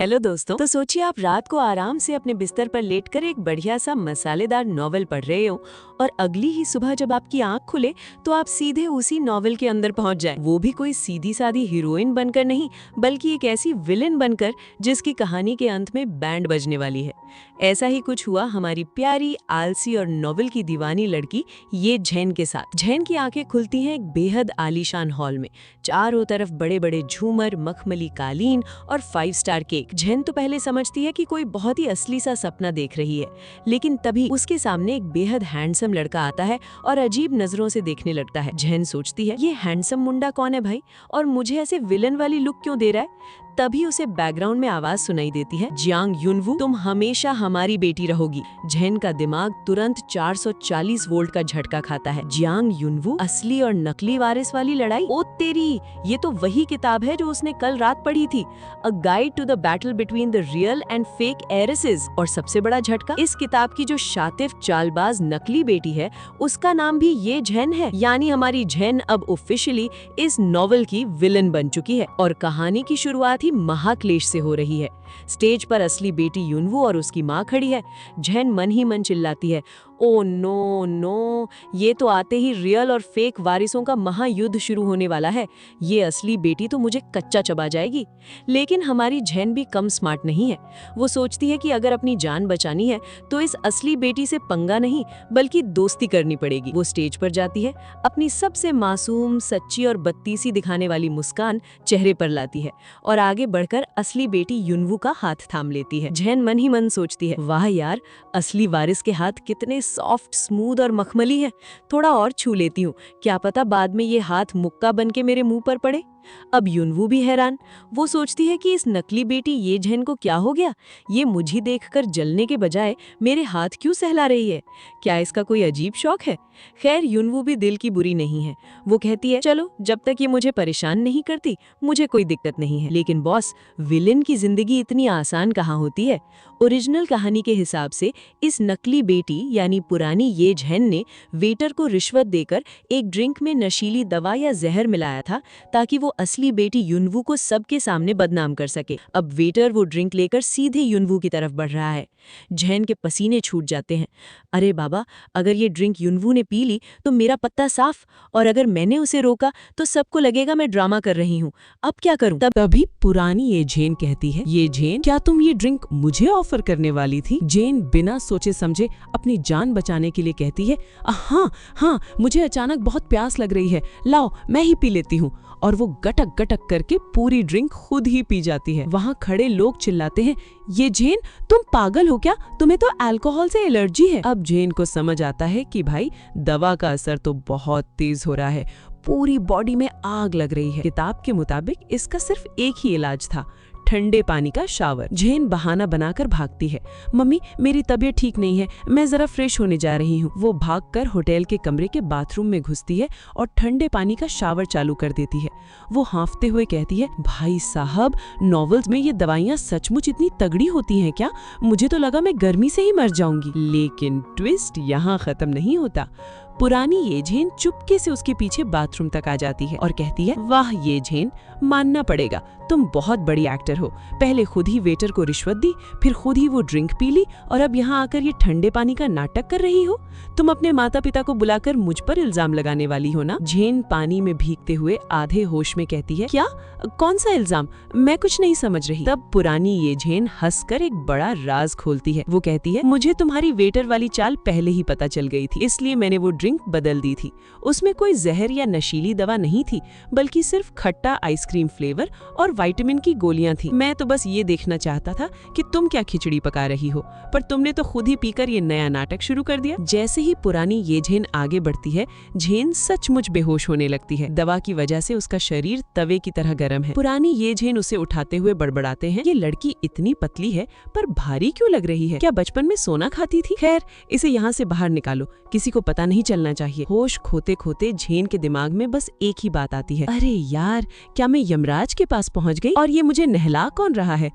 Hello दोस्तों। तो सोचिए आप रात को आराम से अपने बिस्तर पर लेटकर एक बढ़िया सा मसालेदार नॉवल पढ़ रहे हो और अगली ही सुबह जब आपकी आंख खुले तो आप सीधे उसी नॉवल के अंदर पहुंच जाए, वो भी कोई सीधी सादी हीरोइन बनकर नहीं बल्कि एक ऐसी विलेन बनकर जिसकी कहानी के अंत में बैंड बजने वाली है। ऐसा ही कुछ हुआ हमारी प्यारी, आलसी और नॉवल की दीवानी लड़की ये झैन के साथ। झैन की आंखें खुलती हैं एक बेहद आलीशान हॉल में। चारों तरफ बड़े बड़े झूमर, मखमली कालीन और 5 स्टार केक। झैन तो पहले समझती है कि कोई बहुत ही असली सा सपना देख रही है, लेकिन तभी उसके सामने एक बेहद हैंडसम लड़का आता है और अजीब नजरों से देखने लगता है। झैन सोचती है ये हैंडसम मुंडा कौन है भाई, और मुझे ऐसे विलन वाली लुक क्यों दे रहा है। तभी उसे बैकग्राउंड में आवाज सुनाई देती है, जियांग युनवू, तुम हमेशा हमारी बेटी रहोगी। झैन का दिमाग तुरंत 440 वोल्ट का झटका खाता है। जियांग युनवू, असली और नकली वारिस वाली लड़ाई। ओ तेरी, ये तो वही किताब है जो उसने कल रात पढ़ी थी, a guide to the battle between the real and fake arises. और सबसे बड़ा झटका, इस किताब की जो शातिफ चालबाज नकली बेटी है उसका नाम भी ये झैन है। यानी हमारी झैन अब ऑफिशियली इस नॉवल की विलन बन चुकी है और कहानी की शुरुआत ही महाक्लेश से हो रही है। स्टेज पर असली बेटी युनवू और उसकी माँ खड़ी है। झैन मन ही मन चिल्लाती है, ओ नो नो, ये तो आते ही रियल और फेक वारिसों का महायुद्ध शुरू होने वाला है। ये असली बेटी तो मुझे कच्चा चबा जाएगी। लेकिन हमारी झैन भी कम स्मार्ट नहीं है। वो सोचती है कि अगर अपनी जान बचानी है तो इस असली बेटी से पंगा नहीं बल्कि दोस्ती करनी पड़ेगी। वो स्टेज पर जाती है, अपनी सबसे मासूम, सच्ची और बत्तीसी दिखाने वाली मुस्कान चेहरे पर लाती है और आगे बढ़कर असली बेटी युनवू का हाथ थाम लेती है। झैन मन ही मन सोचती है, वाह यार, असली वारिस के हाथ कितने सॉफ्ट, स्मूथ और मखमली है। थोड़ा और छू लेती हूँ, क्या पता बाद में ये हाथ मुक्का बन के मेरे मुंह पर पड़े। अब युनवू भी हैरान। वो सोचती है कि इस नकली बेटी ये झैन को क्या हो गया, ये मुझे देखकर जलने के बजाय मेरे हाथ क्यों सहला रही है। क्या इसका कोई अजीब शौक है। खैर युनवू भी दिल की बुरी नहीं है। वो कहती है, चलो जब तक ये मुझे परेशान नहीं करती मुझे कोई दिक्कत नहीं है। लेकिन बॉस, विलेन की जिंदगी इतनी आसान कहाँ होती है। ओरिजिनल कहानी के हिसाब से इस नकली बेटी यानी पुरानी ये झैन ने वेटर को रिश्वत देकर एक ड्रिंक में नशीली दवा या जहर मिलाया था ताकि वो असली बेटी युनवू को सबके सामने बदनाम कर सके। अब वेटर वो ड्रिंक लेकर सीधे युनवू की तरफ बढ़ रहा है। झैन के पसीने छूट जाते हैं। अरे बाबा, अगर ये ड्रिंक युनवू ने पी ली तो मेरा पत्ता साफ, और अगर मैंने उसे रोका तो सबको लगेगा मैं ड्रामा कर रही हूँ। अब क्या करूँ। तभी पुरानी ये झैन कहती है, ये झैन, क्या तुम ये ड्रिंक मुझे ऑफर करने वाली थी। झैन बिना सोचे समझे अपनी जान बचाने के लिए कहती है, हाँ, मुझे अचानक बहुत प्यास लग रही है, लाओ मैं ही पी लेती हूँ। और वो गटक गटक करके पूरी ड्रिंक खुद ही पी जाती है। वहाँ खड़े लोग चिल्लाते हैं, ये झैन, तुम पागल हो क्या, तुम्हें तो अल्कोहल से एलर्जी है। अब झैन को समझ आता है कि भाई दवा का असर तो बहुत तेज हो रहा है, पूरी बॉडी में आग लग रही है। किताब के मुताबिक इसका सिर्फ एक ही इलाज था, ठंडे पानी का शावर। झैन बहाना बनाकर भागती है, मम्मी मेरी तबीयत ठीक नहीं है, मैं जरा फ्रेश होने जा रही हूँ। वो भागकर होटल के कमरे के बाथरूम में घुसती है और ठंडे पानी का शावर चालू कर देती है। वो हांफते हुए कहती है, भाई साहब, नॉवेल्स में ये दवाइयाँ सचमुच इतनी तगड़ी होती हैं क्या, मुझे तो लगा मैं गर्मी से ही मर जाऊंगी। लेकिन ट्विस्ट यहाँ खत्म नहीं होता। पुरानी ये झैन चुपके से उसके पीछे बाथरूम तक आ जाती है और कहती है, वाह ये झैन, मानना पड़ेगा, तुम बहुत बड़ी एक्टर हो। पहले खुद ही वेटर को रिश्वत दी, फिर खुद ही वो ड्रिंक पी ली, और अब यहाँ आकर ये ठंडे पानी का नाटक कर रही हो। तुम अपने माता पिता को बुलाकर मुझ पर इल्जाम लगाने वाली हो ना। झैन पानी में भीगते हुए आधे होश में कहती है, क्या, कौन सा इल्जाम, मैं कुछ नहीं समझ रही। तब पुरानी ये झैन हंसकर एक बड़ा राज खोलती है। वो कहती है, मुझे तुम्हारी वेटर वाली चाल पहले ही पता चल गई थी, इसलिए मैंने वो ड्रिंक बदल दी थी। उसमें कोई जहर या नशीली दवा नहीं थी, बल्कि सिर्फ खट्टा आइसक्रीम फ्लेवर और विटामिन की गोलियां थी। मैं तो बस ये देखना चाहता था कि तुम क्या खिचड़ी पका रही हो, पर तुमने तो खुद ही पीकर ये नया नाटक शुरू कर दिया। जैसे ही पुरानी ये झैन आगे बढ़ती है, झैन सचमुच बेहोश होने लगती है। दवा की वजह से उसका शरीर तवे की तरह गर्म है। पुरानी ये झैन उसे उठाते हुए बड़बड़ाते हैं, ये लड़की इतनी पतली है पर भारी क्यों लग रही है, क्या बचपन में सोना खाती थी। खैर, इसे यहाँ से बाहर निकालो, किसी को पता नहीं चलना चाहिए। होश खोते खोते झैन के दिमाग में बस एक ही बात आती है, अरे यार, क्या मैं यमराज के पास पहुंच गई, और ये मुझे नहला कौन रहा है।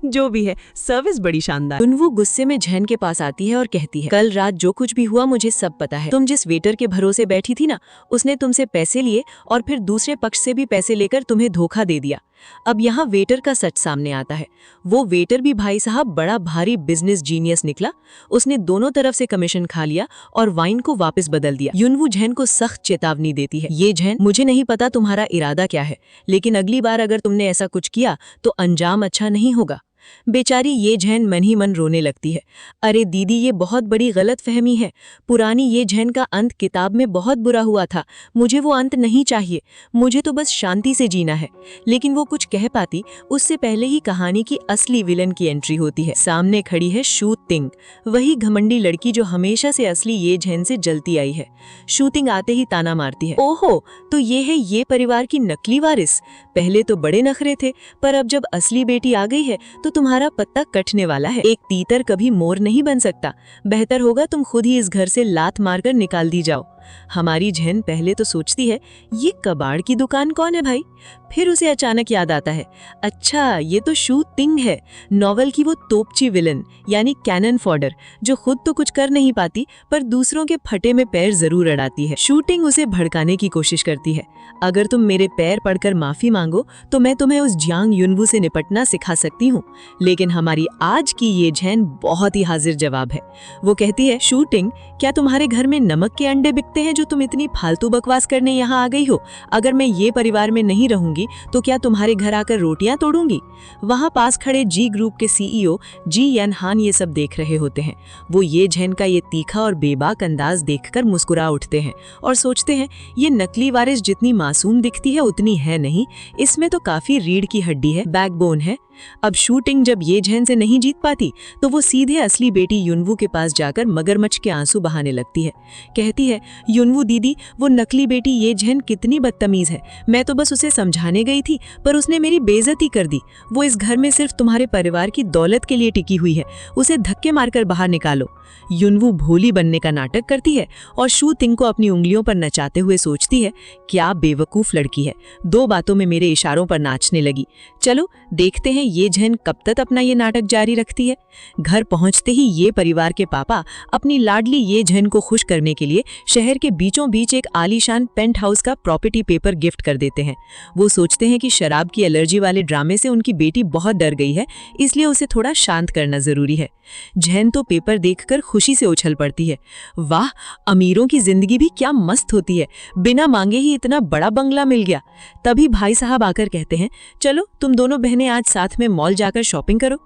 जो भी है, सर्विस बड़ी शानदार। युनवू गुस्से में झैन के पास आती है और कहती है, कल रात जो कुछ भी हुआ मुझे सब पता है। तुम जिस वेटर के भरोसे बैठी थी ना, उसने तुमसे पैसे लिए और फिर दूसरे पक्ष से भी पैसे लेकर तुम्हें धोखा दे दिया। अब यहाँ वेटर का सच सामने आता है। वो वेटर भी भाई साहब बड़ा भारी बिजनेस जीनियस निकला। उसने दोनों तरफ से कमीशन खा लिया और वाइन को वापस बदल दिया। युनवू झेन को सख्त चेतावनी देती है, ये झेन, मुझे नहीं पता तुम्हारा इरादा क्या है, लेकिन अगली बार अगर तुमने ऐसा कुछ किया तो अंजाम अच्छा नहीं होगा। बेचारी ये झेन मन ही मन रोने लगती है। अरे दीदी, ये बहुत बड़ी गलतफहमी है। पुरानी ये झेन का अंत किताब में बहुत बुरा हुआ था। मुझे वो अंत नहीं चाहिए। मुझे तो बस शांति से जीना है। लेकिन वो कुछ कह पाती उससे पहले ही कहानी की असली विलन की एंट्री होती है। सामने खड़ी है शू तिंग, वही घमंडी लड़की जो हमेशा से असली ये झेन से जलती आई है। शू तिंग आते ही ताना मारती है, ओहो, तो ये है ये परिवार की नकली वारिस। पहले तो बड़े नखरे थे, पर अब जब असली बेटी आ गई है तो तुम्हारा पत्ता कटने वाला है। एक तीतर कभी मोर नहीं बन सकता। बेहतर होगा तुम खुद ही इस घर से लात मारकर निकाल दी जाओ। हमारी झेन पहले तो सोचती है ये कबाड़ की दुकान कौन है भाई, फिर उसे अचानक याद आता है, अच्छा ये तो शू तिंग है, नॉवल की वो तोपची विलन यानी कैनन फॉडर, जो खुद तो कुछ कर नहीं पाती पर दूसरों के फटे में पैर जरूर अड़ाती है। शू तिंग उसे भड़काने की कोशिश करती है, अगर तुम मेरे पैर पड़कर माफी मांगो तो मैं तुम्हें उस जियांग युनवू से निपटना सिखा सकती हूँ। लेकिन हमारी आज की ये झेन बहुत ही हाजिर जवाब है। वो कहती है, शू तिंग, क्या तुम्हारे घर में नमक के अंडे बिकते हैं जो तुम इतनी फालतू बकवास करने यहाँ आ गई हो? अगर मैं ये परिवार में नहीं रहूंगी तो क्या तुम्हारे घर आकर रोटियां तोड़ूंगी? वहां पास खड़े जी ग्रुप के सीईओ जी यन हान ये सब देख रहे होते हैं। वो ये झेन का ये तीखा और बेबाक अंदाज देखकर मुस्कुरा उठते हैं और सोचते हैं ये नकली वारिस जितनी मासूम दिखती है उतनी है नहीं, इसमें तो काफी रीढ़ की हड्डी है, बैकबोन है। अब शू तिंग जब ये झेन से नहीं जीत पाती तो वो सीधे असली बेटी युनवू के पास जाकर मगरमच्छ के आंसू बहाने लगती है। कहती है, युनवू दीदी, वो नकली बेटी ये झेन कितनी बदतमीज है। मैं तो बस उसे समझाने गई थी पर उसने मेरी बेइज्जती कर दी। वो इस घर में सिर्फ तुम्हारे परिवार की दौलत के लिए टिकी हुई है, उसे धक्के मारकर बाहर निकालो। युनवू भोली बनने का नाटक करती है और शू तिंग को अपनी उंगलियों पर नचाते हुए सोचती है, क्या बेवकूफ लड़की है, दो बातों में मेरे इशारों पर नाचने लगी। चलो देखते हैं ये झेन कब तक अपना ये नाटक जारी रखती है। घर पहुंचते ही ये परिवार के पापा अपनी लाडली ये झेन को खुश करने के लिए शहर के बीचों बीच एक आलीशान पेंट हाउस का प्रॉपर्टी पेपर गिफ्ट कर देते हैं। वो सोचते हैं कि शराब की एलर्जी वाले ड्रामे से उनकी बेटी बहुत डर गई है, इसलिए उसे थोड़ा शांत करना जरूरी है। झेन तो पेपर देखकर खुशी से उछल पड़ती है, वाह, अमीरों की जिंदगी भी क्या मस्त होती है, बिना मांगे ही इतना बड़ा बंगला मिल गया। तभी भाई साहब आकर कहते हैं, चलो तुम दोनों बहनें आज साथ में मॉल जाकर शॉपिंग करो।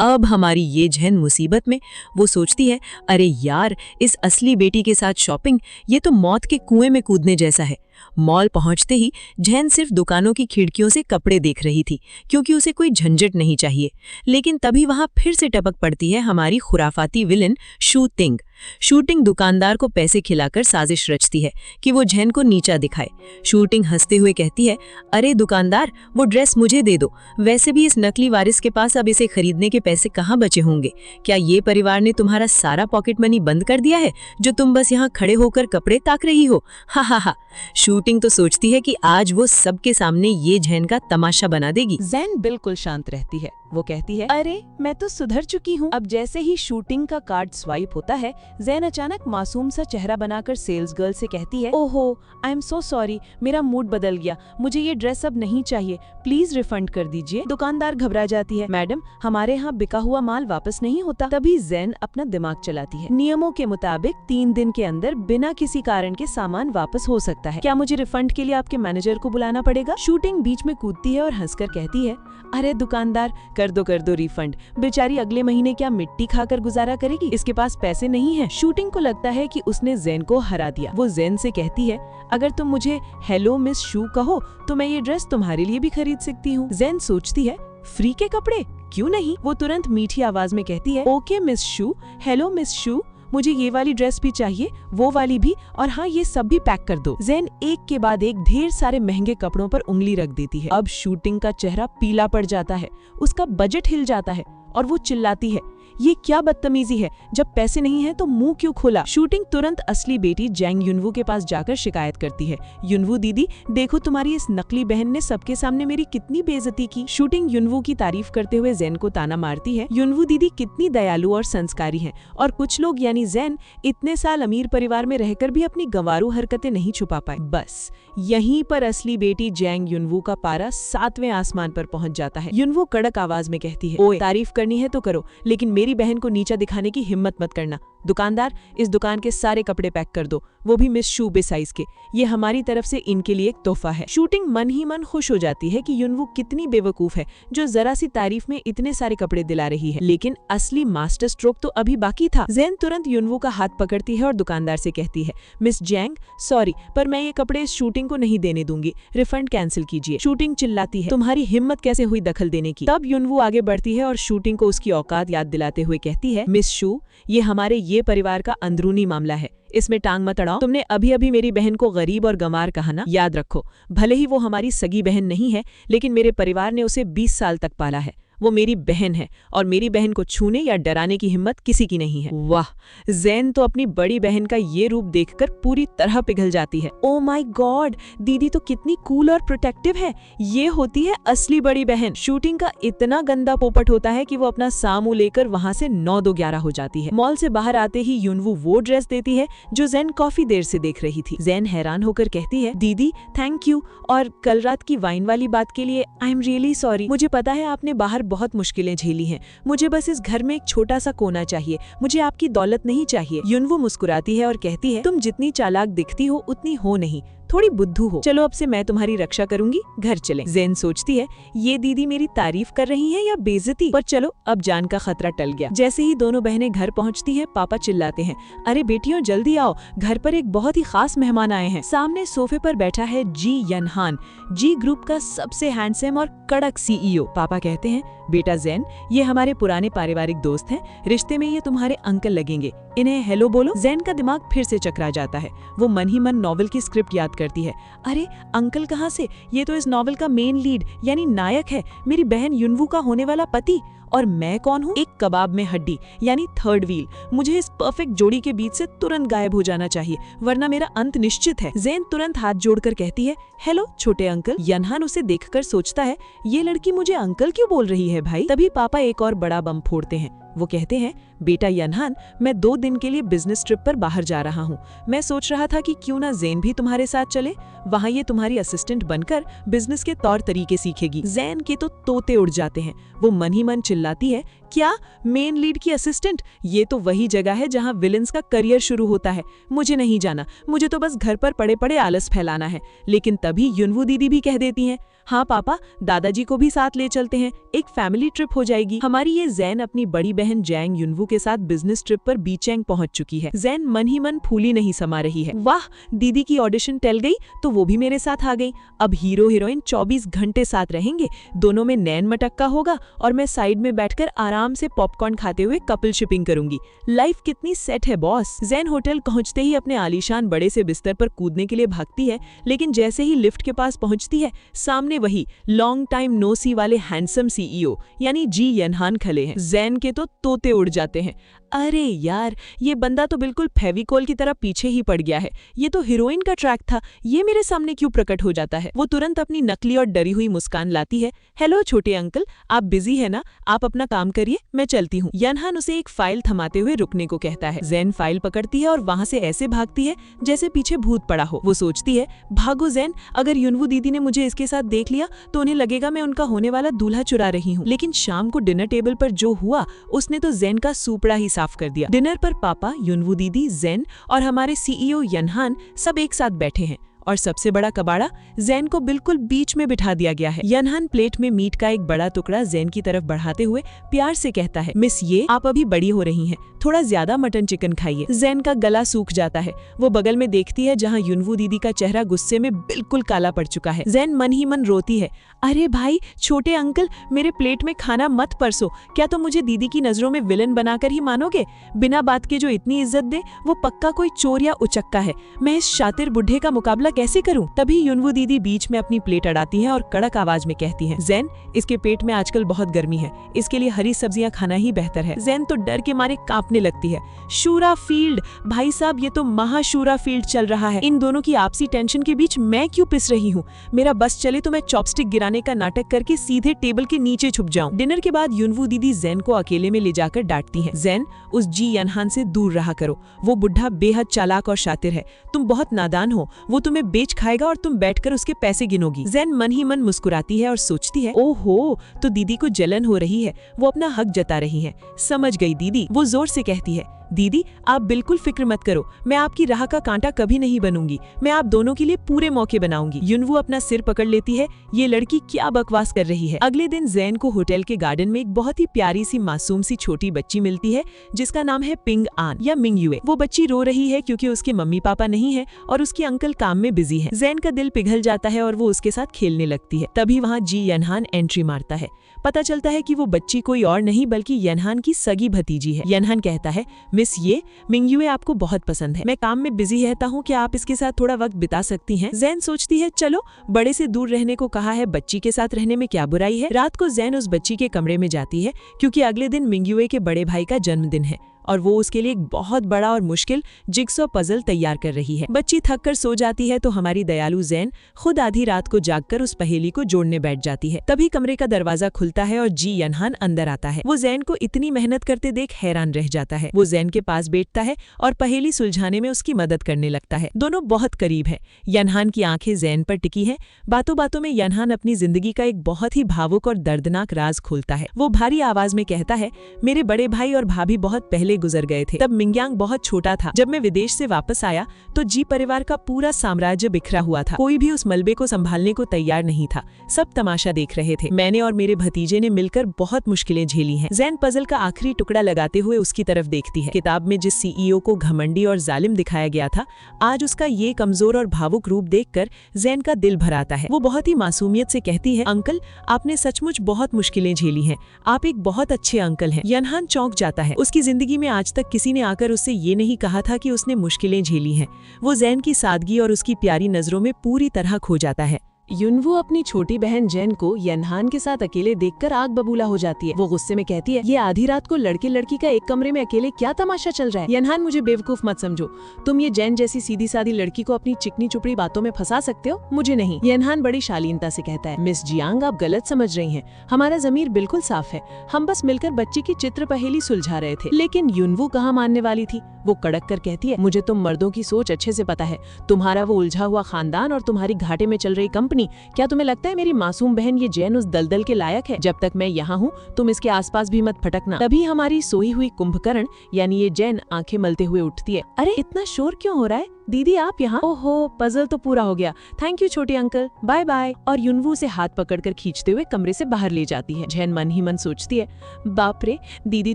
अब हमारी ये झेन मुसीबत में। वो सोचती है, अरे यार, इस असली बेटी के साथ शॉपिंग, ये तो मौत के कुएं में कूदने जैसा है। मॉल पहुंचते ही झेन सिर्फ दुकानों की खिड़कियों से कपड़े देख रही थी क्योंकि उसे कोई झंझट नहीं चाहिए। लेकिन तभी वहां फिर से टपक पड़ती है हमारी खुराफाती विलन शू तिंग। शू तिंग दुकानदार को पैसे खिलाकर साजिश रचती है कि वो झेन को नीचा दिखाए। शू तिंग हंसते हुए कहती है, अरे दुकानदार, वो ड्रेस मुझे दे दो, वैसे भी इस नकली वारिस के पास अब इसे खरीदने के पैसे कहाँ बचे होंगे। क्या ये परिवार ने तुम्हारा सारा पॉकेट मनी बंद कर दिया है जो तुम बस यहाँ खड़े होकर कपड़े ताक रही हो? हा हा हा। शू तिंग तो सोचती है कि आज वो सबके सामने ये झेन का तमाशा बना देगी। ज़ेन बिल्कुल शांत रहती है। वो कहती है, अरे मैं तो सुधर चुकी हूँ। अब जैसे ही शू तिंग का कार्ड स्वाइप होता है, ज़ेन अचानक मासूम सा चेहरा बनाकर सेल्स गर्ल से कहती है, ओहो, आई एम सो सॉरी, मेरा मूड बदल गया, मुझे ये ड्रेस अब नहीं चाहिए, प्लीज रिफंड कर दीजिए। दुकानदार घबरा जाती है, मैडम, हमारे यहाँ बिका हुआ माल वापस नहीं होता। तभी ज़ेन अपना दिमाग चलाती है, नियमों के मुताबिक 3 दिन के अंदर बिना किसी कारण के सामान वापस हो सकता है। क्या मुझे रिफंड के लिए आपके मैनेजर को बुलाना पड़ेगा? शू तिंग बीच में कूदती है और हंसकर कहती है, अरे दुकानदार, कर दो रिफंड। बेचारी अगले महीने क्या मिट्टी खाकर गुजारा करेगी, इसके पास पैसे नहीं है। शू तिंग को लगता है कि उसने ज़ेन को हरा दिया। वो ज़ेन से कहती है, अगर तुम मुझे हेलो मिस शू कहो तो मैं ये ड्रेस तुम्हारे लिए भी खरीद सकती हूँ। ज़ेन सोचती है, फ्री के कपड़े, क्यों नहीं। वो तुरंत मीठी आवाज में कहती है, ओके मिस शू, हेलो मिस शू, मुझे ये वाली ड्रेस भी चाहिए, वो वाली भी, और हाँ, ये सब भी पैक कर दो। ज़ेन एक के बाद एक ढेर सारे महंगे कपड़ों पर उंगली रख देती है। अब शू तिंग का चेहरा पीला पड़ जाता है, उसका बजट हिल जाता है और वो चिल्लाती है, ये क्या बदतमीजी है, जब पैसे नहीं है तो मुंह क्यों खोला। शूटिंग तुरंत असली बेटी जैंग युनवू के पास जाकर शिकायत करती है, युनवू दीदी देखो तुम्हारी इस नकली बहन ने सबके सामने मेरी कितनी बेइज्जती की। शूटिंग युनवू की तारीफ करते हुए जैन को ताना मारती है, युनवू दीदी कितनी दयालु और संस्कारी हैं, और कुछ लोग यानी जैन इतने साल अमीर परिवार में रहकर भी अपनी गंवारू हरकतें नहीं छुपा पाए। बस यहीं पर असली बेटी जैंग युनवू का पारा 7वें आसमान पर पहुंच जाता है। युनवू कड़क आवाज में कहती है, ओए तारीफ करनी है तो करो, लेकिन मेरी बहन को नीचा दिखाने की हिम्मत मत करना। दुकानदार, इस दुकान के सारे कपड़े पैक कर दो, वो भी मिस शूबे साइज के, ये हमारी तरफ से इनके लिए एक तोहफा है। शूटिंग मन ही मन खुश हो जाती है कि युनवू कितनी बेवकूफ है जो जरा सी तारीफ में इतने सारे कपड़े दिला रही है, लेकिन असली मास्टर स्ट्रोक तो अभी बाकी था। जैन तुरंत युनवू का हाथ पकड़ती है और दुकानदार से कहती है, मिस जैंग सॉरी, पर मैं ये कपड़े इस शूटिंग को नहीं देने दूंगी, रिफंड कैंसिल कीजिए। शूटिंग चिल्लाती है, तुम्हारी हिम्मत कैसे हुई दखल देने की। तब युनवू आगे बढ़ती है और शूटिंग को उसकी औकात याद दिलाते हुए कहती है, मिस शू, ये हमारे ये परिवार का अंदरूनी मामला है, इसमें टांग मत अड़ाओ। तुमने अभी अभी मेरी बहन को गरीब और गंवार कहा ना, याद रखो भले ही वो हमारी सगी बहन नहीं है, लेकिन मेरे परिवार ने उसे 20 साल तक पाला है, वो मेरी बहन है और मेरी बहन को छूने या डराने की हिम्मत किसी की नहीं है। वाह, जैन तो अपनी बड़ी बहन का ये रूप देखकर पूरी तरह पिघल जाती है। ओ माय गॉड, दीदी तो कितनी कूल और प्रोटेक्टिव है, ये होती है असली बड़ी बहन। शूटिंग का इतना गंदा पोपट होता है कि वो अपना सामू लेकर वहाँ से 9-2-11 हो जाती है। मॉल से बाहर आते ही युनवू वो ड्रेस देती है जो जैन काफी देर से देख रही थी। जैन हैरान होकर कहती है, दीदी थैंक यू, और कल रात की वाइन वाली बात के लिए आई एम रियली सॉरी। मुझे पता है आपने बाहर बहुत मुश्किलें झेली हैं, मुझे बस इस घर में एक छोटा सा कोना चाहिए, मुझे आपकी दौलत नहीं चाहिए। युनवू मुस्कुराती है और कहती है, तुम जितनी चालाक दिखती हो उतनी हो नहीं, थोड़ी बुद्धू हो। चलो अब से मैं तुम्हारी रक्षा करूंगी, घर चलें। जैन सोचती है, ये दीदी मेरी तारीफ कर रही हैं या बेइज्जती, पर चलो अब जान का खतरा टल गया। जैसे ही दोनों बहनें घर पहुंचती हैं, पापा चिल्लाते हैं, अरे बेटियों जल्दी आओ, घर पर एक बहुत ही खास मेहमान आए हैं। सामने सोफे पर बैठा है जी यनहान, जी ग्रुप का सबसे हैंडसम और कड़क CEO। पापा कहते हैं, बेटा जैन, ये हमारे पुराने पारिवारिक दोस्त हैं, रिश्ते में ये तुम्हारे अंकल लगेंगे, इन्हें हेलो बोलो। जैन का दिमाग फिर से चकरा जाता है, वो मन ही मन नॉवेल की स्क्रिप्ट याद करती है। अरे अंकल कहाँ से, ये तो इस नॉवेल का मेन लीड यानी नायक है, मेरी बहन युनवू का होने वाला पति, और मैं कौन हूँ, एक कबाब में हड्डी यानी थर्ड व्हील। मुझे इस परफेक्ट जोड़ी के बीच से तुरंत गायब हो जाना चाहिए, वरना मेरा अंत निश्चित है। जैन तुरंत हाथ जोड़कर कहती है, हेलो छोटे अंकल। यनहान उसे देखकर सोचता है, ये लड़की मुझे अंकल क्यों बोल रही है भाई। तभी पापा एक और बड़ा बम फोड़ते हैं। वो कहते हैं, बेटा यनहान, मैं 2 दिन के लिए बिजनेस ट्रिप पर बाहर जा रहा हूँ, मैं सोच रहा था कि क्यों ना जैन भी तुम्हारे साथ चले, वहाँ ये तुम्हारी असिस्टेंट बनकर बिजनेस के तौर तरीके सीखेगी। जैन के तो तोते उड़ जाते हैं, वो मन ही मन चिल्लाती है, क्या मेन लीड की असिस्टेंट, ये तो वही जगह है जहाँ विलेंस का करियर शुरू होता है, मुझे नहीं जाना, मुझे तो बस घर पर पड़े पड़े आलस फैलाना है। लेकिन तभी युनवू दीदी भी कह देती हैं, हाँ पापा, दादाजी को भी साथ ले चलते हैं, एक फैमिली ट्रिप हो जाएगी। हमारी ये जैन अपनी बड़ी बहन जैंग युनवू के साथ बिजनेस ट्रिप पर बीचेंग पहुंच चुकी है। जैन मन ही मन फूली नहीं समा रही है, वाह दीदी की ऑडिशन टल गई तो वो भी मेरे साथ आ गई, अब हीरो हीरोइन 24 घंटे साथ रहेंगे, दोनों में नैन मटक्का होगा और मैं साइड में बैठकर आराम से पॉपकॉर्न खाते हुए कपल शिपिंग करूंगी, लाइफ कितनी सेट है बॉस। जैन होटल पहुंचते ही अपने आलीशान बड़े से बिस्तर पर कूदने के लिए भागती है, लेकिन जैसे ही लिफ्ट के पास पहुंचती है, सामने वही लॉन्ग टाइम नो सी वाले हैंडसम CEO यानी जी यनहान खड़े हैं। जैन के तो तोते उड़ जाते हैं, अरे यार ये बंदा तो बिल्कुल फेविकोल की तरह पीछे ही पड़ गया है, ये तो हीरोइन का ट्रैक था, ये मेरे सामने क्यों प्रकट हो जाता है। वो तुरंत अपनी नकली और डरी हुई मुस्कान लाती है, हेलो छोटे अंकल, आप बिजी है ना, आप अपना काम करिए, मैं चलती हूँ। यनहान उसे एक फाइल थमाते हुए रुकने को कहता है। जैन फाइल पकड़ती है और वहाँ से ऐसे भागती है जैसे पीछे भूत पड़ा हो। वो सोचती है, भागो जैन, अगर युनवू दीदी ने मुझे इसके साथ देख लिया तो उन्हें लगेगा मैं उनका होने वाला दूल्हा चुरा रही हूँ। लेकिन शाम को डिनर टेबल पर जो हुआ उसने तो जैन का सूपड़ा ही साफ कर दिया। डिनर पर पापा, युनवू दीदी, जैन और हमारे CEO यनहान सब एक साथ बैठे हैं और सबसे बड़ा कबाड़ा जैन को बिल्कुल बीच में बिठा दिया गया है। यनहान प्लेट में मीट का एक बड़ा टुकड़ा जैन की तरफ बढ़ाते हुए प्यार से कहता है, मिस ये आप अभी बड़ी हो रही हैं, थोड़ा ज्यादा मटन चिकन खाइए। जैन का गला सूख जाता है, वो बगल में देखती है जहाँ युनवू दीदी का चेहरा गुस्से में बिल्कुल काला पड़ चुका है। जैन मन ही मन रोती है, अरे भाई छोटे अंकल, मेरे प्लेट में खाना मत परसो, क्या तुम मुझे दीदी की नजरों में विलन बनाकर ही मानोगे? बिना बात के जो इतनी इज्जत दे वो पक्का कोई चोर या उचक्का है, मैं इस शातिर बुढ़े का मुकाबला कैसे करूं? तभी युनवू दीदी बीच में अपनी प्लेट अड़ाती है और कड़क आवाज में कहती है, ज़ेन, इसके पेट में आजकल बहुत गर्मी है, इसके लिए हरी सब्जियां खाना ही बेहतर है। ज़ेन तो डर के मारे कांपने लगती है। शूरा फील्ड, भाई साहब ये तो महाशूरा फील्ड चल रहा है। इन दोनों की आपसी टेंशन के बीच मैं क्यों पिस रही हूँ? मेरा बस चले तो मैं चॉपस्टिक गिराने का नाटक करके सीधे टेबल के नीचे छुप जाऊं। डिनर के बाद युनवू दीदी ज़ेन को अकेले में ले जाकर डांटती है, ज़ेन, उस जी यनहान से दूर रहा करो, वो बुढ़ा बेहद चालाक और शातिर है, तुम बहुत नादान हो, वो तुम्हें बेच खाएगा और तुम बैठकर उसके पैसे गिनोगी। ज़ेन मन ही मन मुस्कुराती है और सोचती है, ओहो, तो दीदी को जलन हो रही है, वो अपना हक जता रही है। समझ गई दीदी। वो जोर से कहती है, दीदी आप बिल्कुल फिक्र मत करो, मैं आपकी राह का कांटा कभी नहीं बनूंगी, मैं आप दोनों के लिए पूरे मौके बनाऊंगी। युनवू अपना सिर पकड़ लेती है, ये लड़की क्या बकवास कर रही है। अगले दिन ज़ेन को होटल के गार्डन में एक बहुत ही प्यारी सी मासूम सी छोटी बच्ची मिलती है जिसका नाम है पिंग आन या मिंग युए। वो बच्ची रो रही है क्योंकि उसके मम्मी पापा नहीं है और उसके अंकल काम में बिजी है। ज़ेन का दिल पिघल जाता है और वो उसके साथ खेलने लगती है। तभी वहाँ जी यनहान एंट्री मारता है। पता चलता है कि वो बच्ची कोई और नहीं बल्कि यनहान की सगी भतीजी है। यनहान कहता है, मिस ये, मिंग युए आपको बहुत पसंद है, मैं काम में बिजी रहता हूँ, क्या आप इसके साथ थोड़ा वक्त बिता सकती हैं? ज़ेन सोचती है, चलो, बड़े से दूर रहने को कहा है, बच्ची के साथ रहने में क्या बुराई है। रात को ज़ेन उस बच्ची के कमरे में जाती है क्योंकि अगले दिन मिंग युए के बड़े भाई का जन्मदिन है और वो उसके लिए एक बहुत बड़ा और मुश्किल जिगसॉ पजल तैयार कर रही है। बच्ची थक कर सो जाती है तो हमारी दयालु ज़ेन खुद आधी रात को जागकर उस पहेली को जोड़ने बैठ जाती है। तभी कमरे का दरवाजा खुलता है और जी यनहान अंदर आता है। वो ज़ेन को इतनी मेहनत करते देख हैरान रह जाता है। वो ज़ेन के पास बैठता है और पहेली सुलझाने में उसकी मदद करने लगता है। दोनों बहुत करीब है। यनहान की आंखें ज़ेन पर टिकी है। बातों बातों में यनहान अपनी जिंदगी का एक बहुत ही भावुक और दर्दनाक राज खोलता है। वो भारी आवाज में कहता है, मेरे बड़े भाई और भाभी बहुत पहले गुजर गए थे, तब मिंग्यांग बहुत छोटा था। जब मैं विदेश से वापस आया तो जी परिवार का पूरा साम्राज्य बिखरा हुआ था, कोई भी उस मलबे को संभालने को तैयार नहीं था, सब तमाशा देख रहे थे। मैंने और मेरे भतीजे ने मिलकर बहुत मुश्किलें झेली हैं। ज़ेन पजल का आखिरी टुकड़ा लगाते हुए उसकी तरफ देखती है। किताब में जिस सीईओ को घमंडी और जालिम दिखाया गया था, आज उसका ये कमजोर और भावुक रूप देखकर ज़ेन का दिल भर आता है। वो बहुत ही मासूमियत से कहती है, अंकल, आपने सचमुच बहुत मुश्किलें झेली हैं, आप एक बहुत अच्छे अंकल हैं। यनहान चौंक जाता है। उसकी जिंदगी में आज तक किसी ने आकर उससे ये नहीं कहा था कि उसने मुश्किलें झेली हैं। वो ज़ेन की सादगी और उसकी प्यारी नजरों में पूरी तरह खो जाता है। युनवू अपनी छोटी बहन जेन को यनहान के साथ अकेले देखकर आग बबूला हो जाती है। वो गुस्से में कहती है, ये आधी रात को लड़के लड़की का एक कमरे में अकेले क्या तमाशा चल रहा है? यनहान, मुझे बेवकूफ मत समझो, तुम ये जेन जैसी सीधी सादी लड़की को अपनी चिकनी चुपड़ी बातों में फंसा सकते हो, मुझे नहीं। यनहान बड़ी शालीनता से कहता है, मिस जियांग, आप गलत समझ रही हैं, हमारा ज़मीर बिल्कुल साफ है, हम बस मिलकर बच्ची की चित्र पहेली सुलझा रहे थे। लेकिन युनवू कहाँ मानने वाली थी। वो कड़क कर कहती है, मुझे तुम मर्दों की सोच अच्छे से पता है, तुम्हारा वो उलझा हुआ खानदान और तुम्हारी घाटे में चल रही कंपनी, क्या तुम्हें लगता है मेरी मासूम बहन ये जैन उस दलदल के लायक है? जब तक मैं यहाँ हूँ तुम इसके आसपास भी मत फटकना। तभी हमारी सोई हुई कुंभकर्ण यानी ये जैन आंखें मलते हुए उठती है। अरे इतना शोर क्यों हो रहा है? दीदी आप यहाँ? ओहो, पजल तो पूरा हो गया, थैंक यू छोटे अंकल, बाय बाय। और युनवू से हाथ पकड़कर खींचते हुए कमरे से बाहर ले जाती है। जैन मन ही मन सोचती है, बाप रे, दीदी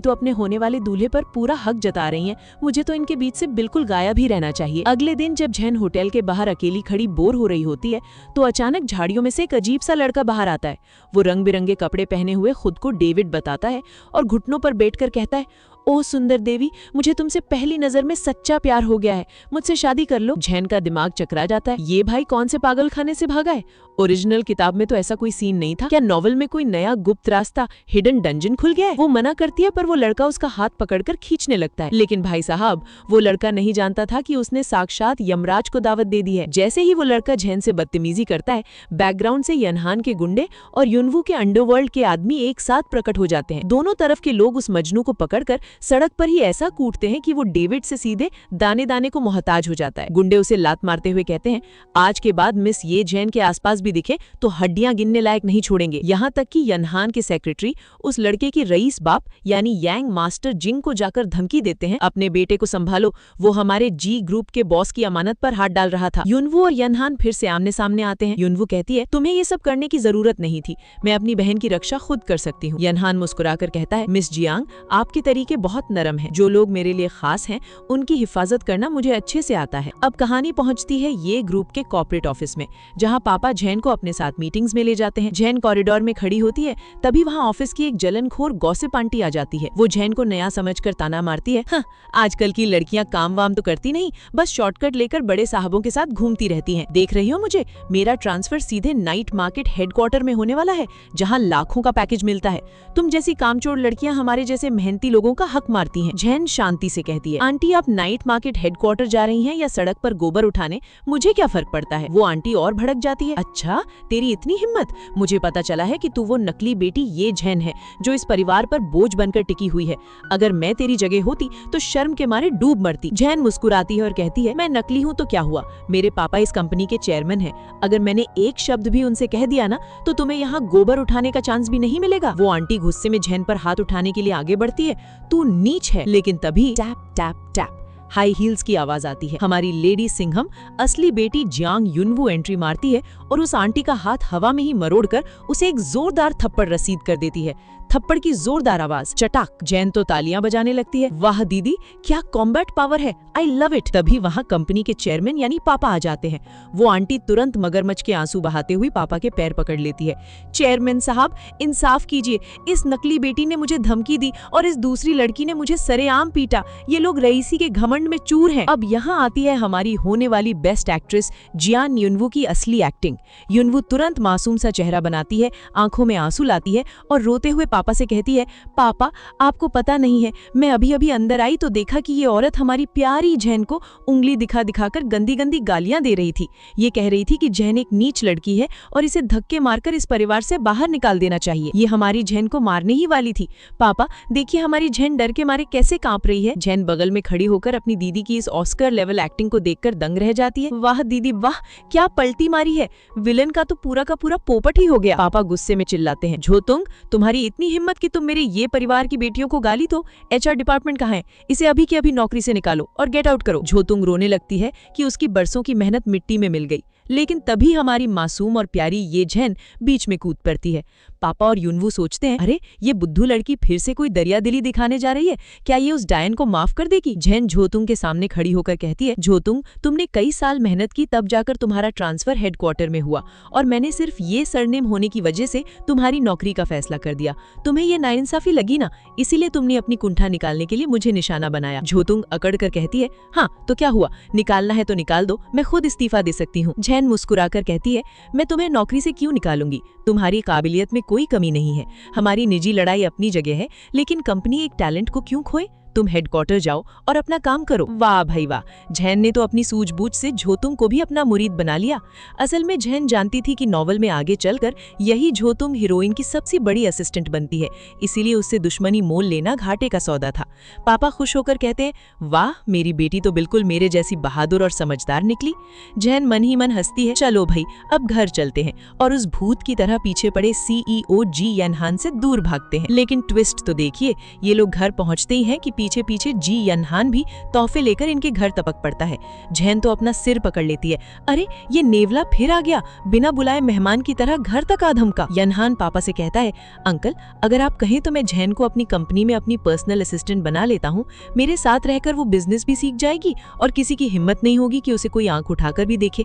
तो अपने होने वाले दूल्हे पर पूरा हक जता रही हैं, मुझे तो इनके बीच से बिल्कुल गायब ही रहना चाहिए। अगले दिन जब जैन होटल के बाहर अकेली खड़ी बोर हो रही होती है तो अचानक झाड़ियों में से एक अजीब सा लड़का बाहर आता है। वो रंग बिरंगे कपड़े पहने हुए खुद को डेविड बताता है और घुटनों पर बैठकर कहता है, ओ सुंदर देवी, मुझे तुमसे पहली नजर में सच्चा प्यार हो गया है, मुझसे शादी कर लो। जैन का दिमाग चकरा जाता है, ये भाई कौन से पागल खाने से भागा है? ओरिजिनल किताब में तो ऐसा कोई सीन नहीं था, क्या नॉवल में कोई नया गुप्त रास्ता, हिडन डंजन खुल गया है? वो मना करती है पर वो लड़का उसका हाथ पकड़कर खींचने लगता है। लेकिन भाई साहब, वो लड़का नहीं जानता था कि उसने साक्षात यमराज को दावत दे दी है। जैसे ही वो लड़का जैन से बदतमीजी करता है, बैकग्राउंड से यनहान के गुंडे और युनवू के अंडरवर्ल्ड के आदमी एक साथ प्रकट हो जाते हैं। दोनों तरफ के लोग उस मजनू को पकड़कर सड़क पर ही ऐसा कूटते हैं कि वो डेविड से सीधे दाने दाने को मोहताज हो जाता है। गुंडे उसे लात मारते हुए कहते हैं, आज के बाद मिस ये जैन के आसपास भी दिखे तो हड्डियां गिनने लायक नहीं छोड़ेंगे। यहाँ तक कि यनहान के सेक्रेटरी उस लड़के के रईस बाप यानी यांग मास्टर जिंग को जाकर धमकी देते हैं, अपने बेटे को संभालो, वो हमारे जी ग्रुप के बॉस की अमानत पर हाथ डाल रहा था। युनवू और यनहान फिर से आमने सामने आते हैं। युनवू कहती है, तुम्हें ये सब करने की जरूरत नहीं थी, मैं अपनी बहन की रक्षा खुद कर सकती हूँ। यनहान मुस्कुराकर कहता है, मिस जियांग, आपके तरीके बहुत नरम हैं। जो लोग मेरे लिए खास हैं उनकी हिफाजत करना मुझे अच्छे से आता है। अब कहानी पहुंचती है ये ग्रुप के कॉर्पोरेट ऑफिस में, जहां पापा जैन को अपने साथ मीटिंग्स में ले जाते हैं। जैन कॉरिडोर में खड़ी होती है, तभी वहां ऑफिस की एक जलनखोर गॉसिप आंटी आ जाती है। वो जैन को नया समझकर ताना मारती है, हाँ, आजकल की लड़कियां काम वाम तो करती नहीं, बस शॉर्टकट लेकर बड़े साहबों के साथ घूमती रहती हैं। देख रही हो मुझे, मेरा ट्रांसफर सीधे नाइट मार्केट हेडक्वार्टर में होने वाला है, जहां लाखों का पैकेज मिलता है। तुम जैसी कामचोर लड़कियां हमारे जैसे मेहनती लोगों का हक मारती हैं। जैन शांति से कहती है, आंटी आप नाइट मार्केट हेडक्वार्टर जा रही हैं या सड़क पर गोबर उठाने, मुझे क्या फर्क पड़ता है। वो आंटी और भड़क जाती है, अच्छा तेरी इतनी हिम्मत, मुझे पता चला है कि तू वो नकली बेटी ये जैन है जो इस परिवार पर बोझ बनकर टिकी हुई है। अगर मैं तेरी जगह होती तो शर्म के मारे डूब मरती। जैन मुस्कुराती है और कहती है, मैं नकली हूँ तो क्या हुआ, मेरे पापा इस कंपनी के चेयरमैन हैं। अगर मैंने एक शब्द भी उनसे कह दिया ना तो तुम्हें यहाँ गोबर उठाने का चांस भी नहीं मिलेगा। वो आंटी गुस्से में जैन पर हाथ उठाने के लिए आगे बढ़ती है, तू नीच है। लेकिन तभी tap tap tap high heels की आवाज आती है। हमारी लेडी सिंघम असली बेटी जियांग युनवू एंट्री मारती है और उस आंटी का हाथ हवा में ही मरोड़कर उसे एक जोरदार थप्पड़ रसीद कर देती है। थप्पड़ की जोरदार आवाज, चटाक। जैन तो तालियां बजाने लगती है, वाह दीदी क्या कॉम्बैट पावर है, आई लव इट। तभी वहां कंपनी के चेयरमैन यानी पापा आ जाते हैं। वो आंटी तुरंत मगरमच्छ के आंसू बहाते हुए पापा के पैर पकड़ लेती है। चेयरमैन साहब इंसाफ कीजिए, इस नकली बेटी ने मुझे धमकी दी और इस दूसरी लड़की ने मुझे सरेआम पीटा। ये लोग रईसी के घमंड में चूर हैं। अब यहाँ आती है हमारी होने वाली बेस्ट एक्ट्रेस जियान युनवू की असली एक्टिंग। युनवू तुरंत मासूम सा चेहरा बनाती है, आंखों में आंसू लाती है और रोते हुए पापा से कहती है, पापा आपको पता नहीं है, मैं अभी अभी अंदर आई तो देखा कि ये औरत हमारी प्यारी जैन को उंगली दिखा दिखाकर गंदी गंदी गालियां दे रही थी। ये कह रही थी कि जैन एक नीच लड़की है और इसे धक्के मारकर इस परिवार से बाहर निकाल देना चाहिए। ये हमारी जैन को मारने ही वाली थी। पापा देखिए हमारी जैन डर के मारे कैसे कांप रही है। जैन बगल में खड़ी होकर अपनी दीदी की इस ऑस्कर लेवल एक्टिंग को देखकर दंग रह जाती है। वाह दीदी वाह, क्या पलटी मारी है, विलन का तो पूरा का पूरा पोपट ही हो गया। पापा गुस्से में चिल्लाते हैं, झोतुंग तुम्हारी इतनी हिम्मत कि तुम मेरे ये परिवार की बेटियों को गाली दो। एचआर डिपार्टमेंट कहाँ है, इसे अभी के अभी नौकरी से निकालो और गेट आउट करो। झोतुंग रोने लगती है कि उसकी बरसों की मेहनत मिट्टी में मिल गई। लेकिन तभी हमारी मासूम और प्यारी ये जैन बीच में कूद पड़ती है। पापा और युनवू सोचते हैं, अरे ये बुद्धू लड़की फिर से कोई दरियादिली दिखाने जा रही है, क्या ये उस डायन को माफ कर देगी। जैन झोतुंग के सामने खड़ी होकर कहती है, झोतुंग तुमने कई साल मेहनत की तब जाकर तुम्हारा ट्रांसफर हेडक्वार्टर में हुआ और मैंने सिर्फ ये सरनेम होने की वजह से तुम्हारी नौकरी का फैसला कर दिया। तुम्हें ये नाइंसाफी लगी ना, इसीलिए तुमने अपनी कुंठा निकालने के लिए मुझे निशाना बनाया। झोतुंग अकड़ कर कहती है, हाँ तो क्या हुआ, निकालना है तो निकाल दो, मैं खुद इस्तीफा दे सकती हूँ। जैन मुस्कुराकर कहती है, मैं तुम्हें नौकरी से क्यों निकालूंगी, तुम्हारी काबिलियत में कोई कमी नहीं है। हमारी निजी लड़ाई अपनी जगह है, लेकिन कंपनी एक टैलेंट को क्यों खोए। तुम हेडक्वार्टर जाओ और अपना काम करो। वाह भाई वाह, जैन ने तो अपनी सूझबूझ से झोतुंग को भी अपना मुरीद बना लिया। असल में जैन जानती थी कि नॉवल में आगे चलकर यही झोतुंग हीरोइन की सबसे बड़ी असिस्टेंट बनती है, इसीलिए उससे दुश्मनी मोल लेना घाटे का सौदा था। पापा खुश होकर कहते हैं, वाह मेरी बेटी तो बिल्कुल मेरे जैसी बहादुर और समझदार निकली। जैन मन ही मन हंसती है, चलो भाई अब घर चलते हैं, और उस भूत की तरह पीछे पड़े CEO जी यनहान से दूर भागते हैं। लेकिन ट्विस्ट तो देखिए, ये लोग घर पहुंचते ही हैं कि पीछे पीछे जी यनहान भी तोहफे लेकर इनके घर टपक पड़ता है। जैन तो अपना सिर पकड़ लेती है, अरे ये नेवला फिर आ गया, बिना बुलाए मेहमान की तरह घर तक आ धमका। यनहान पापा से कहता है, अंकल अगर आप कहें तो मैं जैन को अपनी कंपनी में अपनी पर्सनल असिस्टेंट बना लेता हूँ, मेरे साथ रहकर वो बिजनेस भी सीख जाएगी और किसी की हिम्मत नहीं होगी कि उसे कोई आंख उठाकर भी देखे।